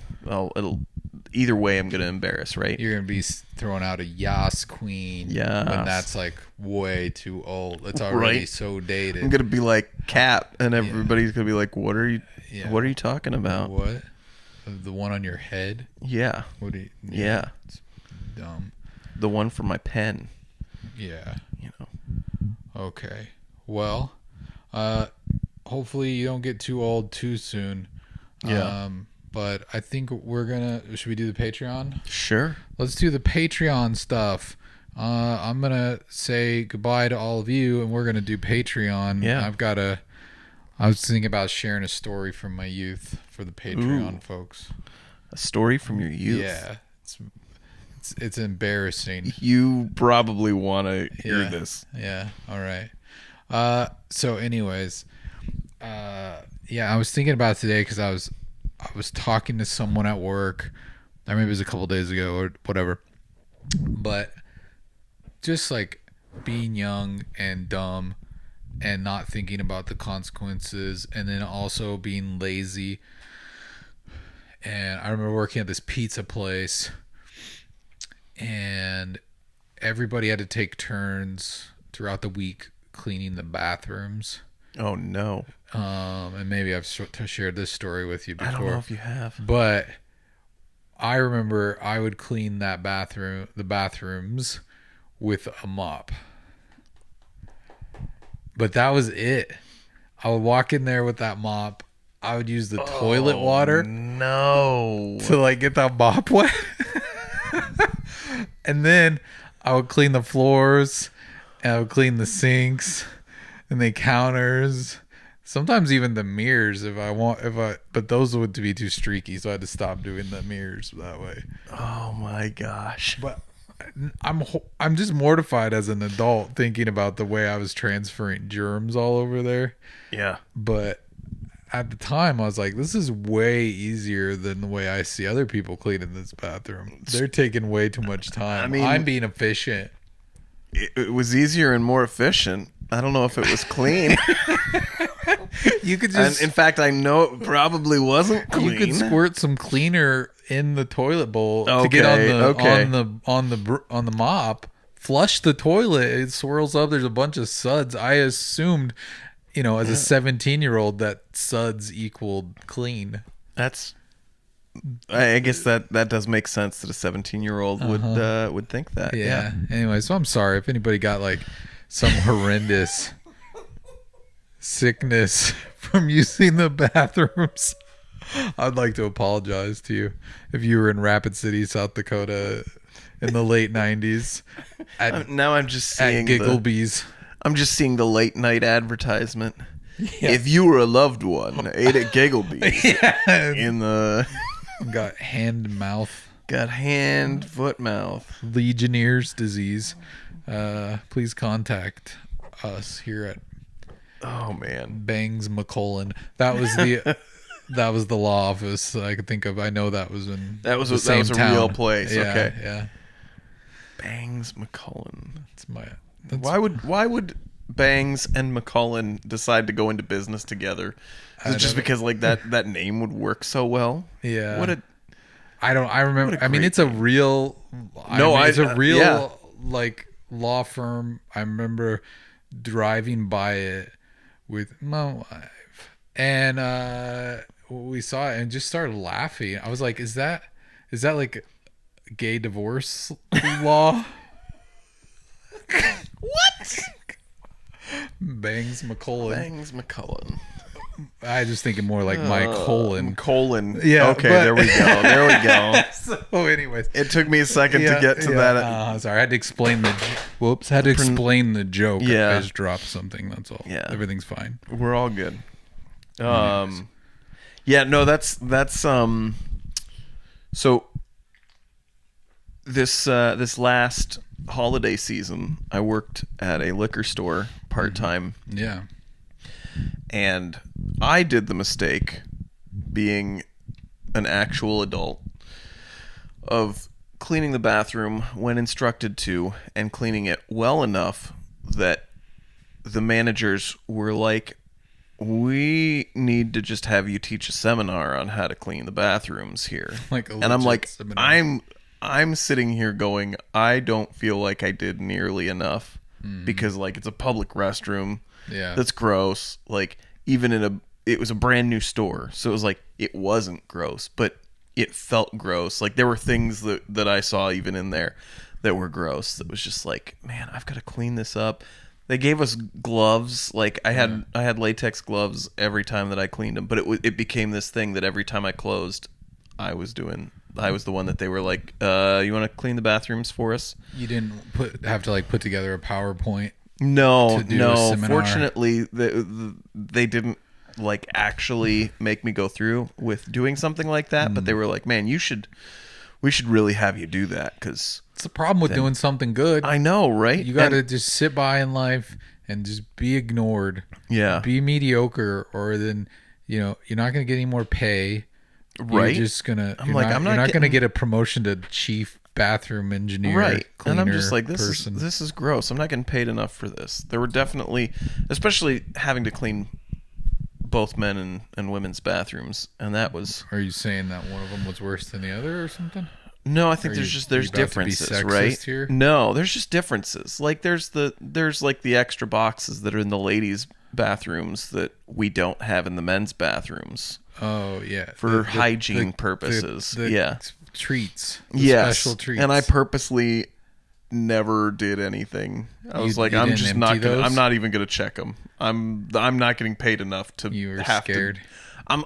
[SPEAKER 1] either way I'm going to embarrass, right?
[SPEAKER 3] You're going to be throwing out a Yas Queen when that's like way too old. It's already so dated.
[SPEAKER 1] I'm going to be like Cap and everybody's going to be like, what are you talking about?
[SPEAKER 3] What? The one on your head?
[SPEAKER 1] Yeah.
[SPEAKER 3] What do you?
[SPEAKER 1] Yeah.
[SPEAKER 3] It's dumb.
[SPEAKER 1] The one from my pen.
[SPEAKER 3] Yeah.
[SPEAKER 1] You know.
[SPEAKER 3] Okay. Well, hopefully you don't get too old too soon.
[SPEAKER 1] Yeah.
[SPEAKER 3] But I think should we do the Patreon?
[SPEAKER 1] Sure.
[SPEAKER 3] Let's do the Patreon stuff. I'm going to say goodbye to all of you and we're going to do Patreon.
[SPEAKER 1] Yeah.
[SPEAKER 3] I was thinking about sharing a story from my youth for the Patreon folks.
[SPEAKER 1] A story from your youth?
[SPEAKER 3] Yeah. It's embarrassing.
[SPEAKER 1] You probably want to hear this.
[SPEAKER 3] Yeah. All right. So anyways, I was thinking about it today because I was talking to someone at work. I mean, it was a couple days ago or whatever. But just like being young and dumb and not thinking about the consequences and then also being lazy. And I remember working at this pizza place and everybody had to take turns throughout the week cleaning the bathrooms.
[SPEAKER 1] Oh no.
[SPEAKER 3] And maybe I've shared this story with you before.
[SPEAKER 1] I don't know if you have.
[SPEAKER 3] But I remember I would clean the bathrooms with a mop. But that was it. I would walk in there with that mop. I would use the toilet water.
[SPEAKER 1] No.
[SPEAKER 3] To like get that mop wet. And then I would clean the floors and I would clean the sinks and the counters. Sometimes even the mirrors but those would be too streaky, so I had to stop doing the mirrors that way.
[SPEAKER 1] Oh my gosh.
[SPEAKER 3] But I'm just mortified as an adult thinking about the way I was transferring germs all over there.
[SPEAKER 1] Yeah.
[SPEAKER 3] But at the time I was like, this is way easier than the way I see other people cleaning this bathroom. They're taking way too much time. I mean, I'm being efficient.
[SPEAKER 1] It was easier and more efficient. I don't know if it was clean.
[SPEAKER 3] You could just,
[SPEAKER 1] and in fact, I know it probably wasn't clean.
[SPEAKER 3] You could squirt some cleaner in the toilet bowl to get on the mop. Flush the toilet. It swirls up. There's a bunch of suds. I assumed as a 17-year-old, that suds equaled clean.
[SPEAKER 1] That's. I guess that does make sense that a 17-year-old would think that.
[SPEAKER 3] Yeah. Anyway, so I'm sorry if anybody got like some horrendous sickness from using the bathrooms. I'd like to apologize to you if you were in Rapid City, South Dakota in the late 90s.
[SPEAKER 1] Now I'm just seeing
[SPEAKER 3] Gigglebees.
[SPEAKER 1] I'm just seeing the late night advertisement. Yeah. If you were a loved one, ate at Gigglebees in the
[SPEAKER 3] got hand, mouth,
[SPEAKER 1] foot, mouth,
[SPEAKER 3] Legionnaire's disease. Please contact us here at Bangs McCullen. That was the law office I could think of. I know that was in
[SPEAKER 1] that was
[SPEAKER 3] a
[SPEAKER 1] real place.
[SPEAKER 3] Yeah,
[SPEAKER 1] okay,
[SPEAKER 3] yeah.
[SPEAKER 1] Bangs McCullen.
[SPEAKER 3] Why
[SPEAKER 1] Why would Bangs and McCullen decide to go into business together? Is it just because like that name would work so well?
[SPEAKER 3] Yeah. I remember. I mean, it's a real. Like law firm. I remember driving by it with my wife, and we saw it and just started laughing. I was like, "Is that like gay divorce law?"
[SPEAKER 1] What?
[SPEAKER 3] Bangs McCullen.
[SPEAKER 1] Bangs McCullen.
[SPEAKER 3] I just thinking more like my colon.
[SPEAKER 1] Colon.
[SPEAKER 3] Yeah.
[SPEAKER 1] Okay, there we go.
[SPEAKER 3] So, anyways,
[SPEAKER 1] it took me a second to get to that.
[SPEAKER 3] Sorry, I had to explain explain the joke.
[SPEAKER 1] Yeah.
[SPEAKER 3] I just dropped something. That's all.
[SPEAKER 1] Yeah.
[SPEAKER 3] Everything's fine.
[SPEAKER 1] We're all good. Yeah. No, that's So this last holiday season, I worked at a liquor store part-time.
[SPEAKER 3] Yeah.
[SPEAKER 1] And I did the mistake, being an actual adult, of cleaning the bathroom when instructed to, and cleaning it well enough that the managers were like, "We need to just have you teach a seminar on how to clean the bathrooms here." And I'm like, seminar. I'm sitting here going, I don't feel like I did nearly enough, because like it's a public restroom.
[SPEAKER 3] Yeah.
[SPEAKER 1] That's gross. Like, even it was a brand new store. So it was like, it wasn't gross, but it felt gross. Like, there were things that I saw even in there that were gross. That was just like, man, I've got to clean this up. They gave us gloves. Like, I had latex gloves every time that I cleaned them, but it became this thing that every time I closed, I was the one that they were like, you want to clean the bathrooms for us? You
[SPEAKER 3] didn't have to put together a PowerPoint.
[SPEAKER 1] No. Fortunately, they didn't actually make me go through with doing something like that. But they were like, "Man, we should really have you do that, because
[SPEAKER 3] it's the problem with doing something good."
[SPEAKER 1] I know, right?
[SPEAKER 3] You got to just sit by in life and just be ignored.
[SPEAKER 1] Yeah,
[SPEAKER 3] be mediocre, or then you're not going to get any more pay.
[SPEAKER 1] Right?
[SPEAKER 3] You're just gonna. You're not going to get a promotion to chief bathroom engineer,
[SPEAKER 1] right?
[SPEAKER 3] Cleaner,
[SPEAKER 1] and I'm just like, this is gross. I'm not getting paid enough for this. There were definitely, especially having to clean both men and women's bathrooms, and that was.
[SPEAKER 3] Are you saying that one of them was worse than the other or something?
[SPEAKER 1] No, I think there's differences, right?
[SPEAKER 3] Here?
[SPEAKER 1] No, there's just differences. Like, there's the extra boxes that are in the ladies' bathrooms that we don't have in the men's bathrooms.
[SPEAKER 3] Oh yeah,
[SPEAKER 1] for hygiene purposes.
[SPEAKER 3] The treats.
[SPEAKER 1] Special
[SPEAKER 3] treats.
[SPEAKER 1] And I purposely never did anything. I was like, I'm not even gonna check them. I'm not getting paid enough to.
[SPEAKER 3] You were
[SPEAKER 1] have
[SPEAKER 3] scared.
[SPEAKER 1] To, I'm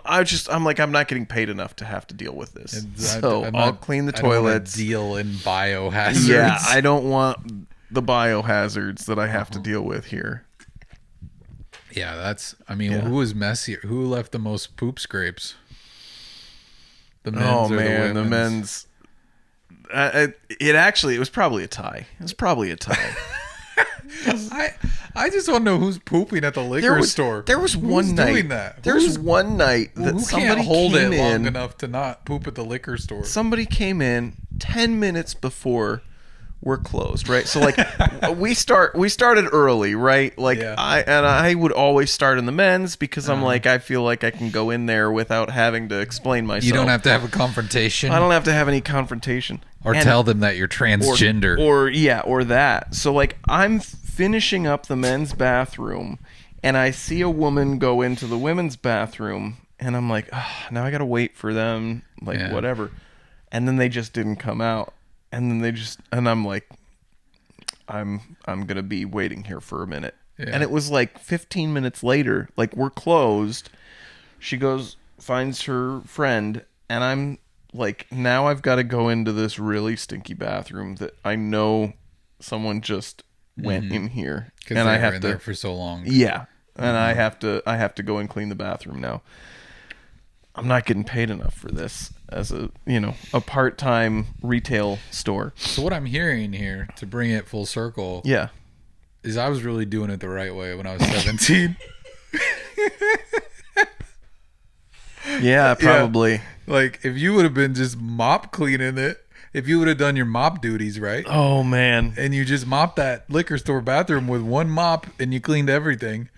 [SPEAKER 1] not getting paid enough to have to deal with this. So I'll clean the toilets.
[SPEAKER 3] I don't want to deal in biohazards.
[SPEAKER 1] Yeah, I don't want the biohazards that I have to deal with here.
[SPEAKER 3] Yeah, who was messier? Who left the most poop scrapes? The men's or the women's?
[SPEAKER 1] The men's. It was probably a tie.
[SPEAKER 3] I just want to know who's pooping at the liquor store.
[SPEAKER 1] There was one night.
[SPEAKER 3] Doing that?
[SPEAKER 1] There's one night that somebody
[SPEAKER 3] can't hold
[SPEAKER 1] came
[SPEAKER 3] it
[SPEAKER 1] in
[SPEAKER 3] long enough to not poop at the liquor store.
[SPEAKER 1] Somebody came in 10 minutes before we're closed, right? So we started early, right? I would always start in the men's, because I'm like, I feel like I can go in there without having to explain myself.
[SPEAKER 3] You don't have to have a confrontation.
[SPEAKER 1] I don't have to have any confrontation.
[SPEAKER 3] Or tell them that you're transgender.
[SPEAKER 1] Or that. So I'm finishing up the men's bathroom, And I see a woman go into the women's bathroom, and I'm like, now I gotta wait for them, whatever. And then they just didn't come out. And I'm like, I'm gonna be waiting here for a minute. Yeah. And it was like 15 minutes later, like we're closed. She goes, finds her friend, and I'm like, now I've got to go into this really stinky bathroom that I know someone just went in here,
[SPEAKER 3] and I have to there for so long.
[SPEAKER 1] Yeah, and I have to go and clean the bathroom now. I'm not getting paid enough for this as a part-time retail store.
[SPEAKER 3] So what I'm hearing here, to bring it full circle, is I was really doing it the right way when I was 17.
[SPEAKER 1] Yeah, probably.
[SPEAKER 3] Yeah. Like, if you would have been just mop cleaning it, if you would have done your mop duties right.
[SPEAKER 1] Oh, man.
[SPEAKER 3] And you just mopped that liquor store bathroom with one mop and you cleaned everything,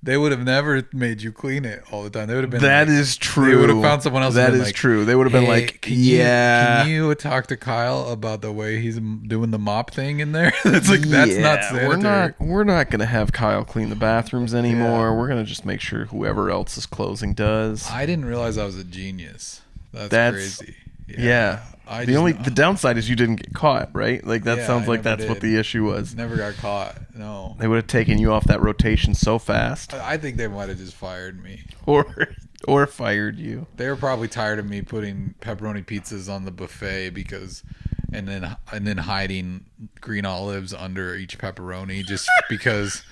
[SPEAKER 3] they would have never made you clean it all the time. They would have been
[SPEAKER 1] That is true.
[SPEAKER 3] They would have found someone else.
[SPEAKER 1] That is true. They would have been like,
[SPEAKER 3] can you talk to Kyle about the way he's doing the mop thing in there? It's like, that's not sanitary.
[SPEAKER 1] We're not going to have Kyle clean the bathrooms anymore. Yeah. We're going to just make sure whoever else is closing does.
[SPEAKER 3] I didn't realize I was a genius. That's crazy.
[SPEAKER 1] Yeah. The downside is you didn't get caught, right? Like that sounds like that's what the issue was.
[SPEAKER 3] Never got caught. No.
[SPEAKER 1] They would have taken you off that rotation so fast.
[SPEAKER 3] I think they might have just fired me.
[SPEAKER 1] Or fired you.
[SPEAKER 3] They were probably tired of me putting pepperoni pizzas on the buffet and then hiding green olives under each pepperoni just because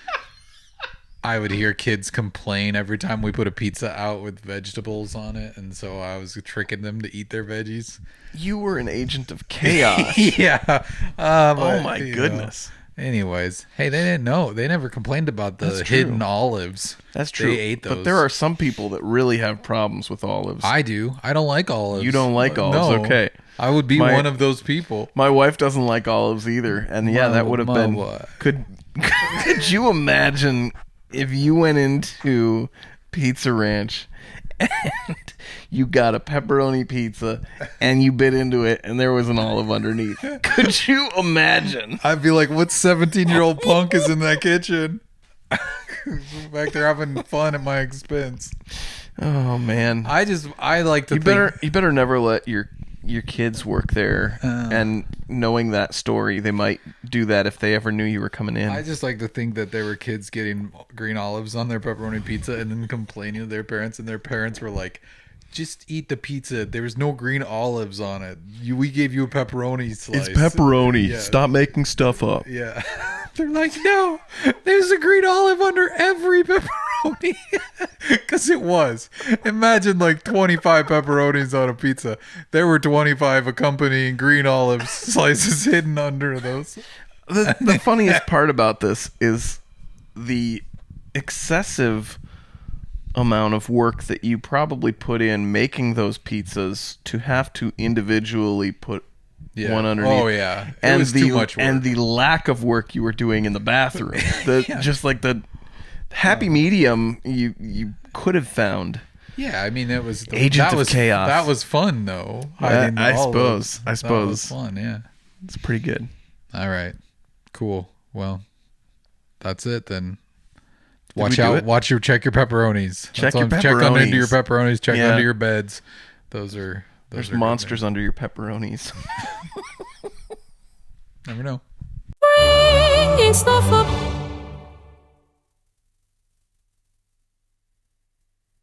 [SPEAKER 3] I would hear kids complain every time we put a pizza out with vegetables on it, and so I was tricking them to eat their veggies.
[SPEAKER 1] You were an agent of chaos.
[SPEAKER 3] Yeah.
[SPEAKER 1] Oh my goodness.
[SPEAKER 3] Anyways, hey, they didn't know. They never complained about the hidden olives.
[SPEAKER 1] That's true.
[SPEAKER 3] They ate those.
[SPEAKER 1] But there are some people that really have problems with olives.
[SPEAKER 3] I do. I don't like olives.
[SPEAKER 1] You don't like olives?
[SPEAKER 3] No.
[SPEAKER 1] Okay.
[SPEAKER 3] I would be one of those people.
[SPEAKER 1] My wife doesn't like olives either, and that would have been. Could you imagine if you went into Pizza Ranch and you got a pepperoni pizza and you bit into it and there was an olive underneath? Could you imagine?
[SPEAKER 3] I'd be like, what 17-year-old punk is in that kitchen? Back there having fun at my expense.
[SPEAKER 1] Oh, man.
[SPEAKER 3] I like to
[SPEAKER 1] You better never let your kids work there, and knowing that story, they might do that if they ever knew you were coming in.
[SPEAKER 3] I just like to think that there were kids getting green olives on their pepperoni pizza and then complaining to their parents, and their parents were like, just eat the pizza. There was no green olives on it. We gave you a pepperoni slice.
[SPEAKER 1] It's pepperoni. Yeah. Stop making stuff up.
[SPEAKER 3] Yeah. They're like, no, there's a green olive under every pepperoni. Because it was. Imagine like 25 pepperonis on a pizza. There were 25 accompanying green olive slices hidden under those.
[SPEAKER 1] The funniest part about this is the excessive amount of work that you probably put in making those pizzas to have to individually put one underneath.
[SPEAKER 3] Oh yeah, it was too much work.
[SPEAKER 1] And the lack of work you were doing in the bathroom. Just like the happy medium you could have found.
[SPEAKER 3] Yeah, I mean it was
[SPEAKER 1] Agent of Chaos.
[SPEAKER 3] That was fun though.
[SPEAKER 1] I suppose.
[SPEAKER 3] That was fun. Yeah,
[SPEAKER 1] it's pretty good.
[SPEAKER 3] All right, cool. Well, that's it then. Watch out! Check your pepperonis.
[SPEAKER 1] Check your pepperonis.
[SPEAKER 3] Check under your pepperonis. Check under your beds. There's
[SPEAKER 1] monsters under your pepperonis.
[SPEAKER 3] Never know.
[SPEAKER 2] Bringing stuff up.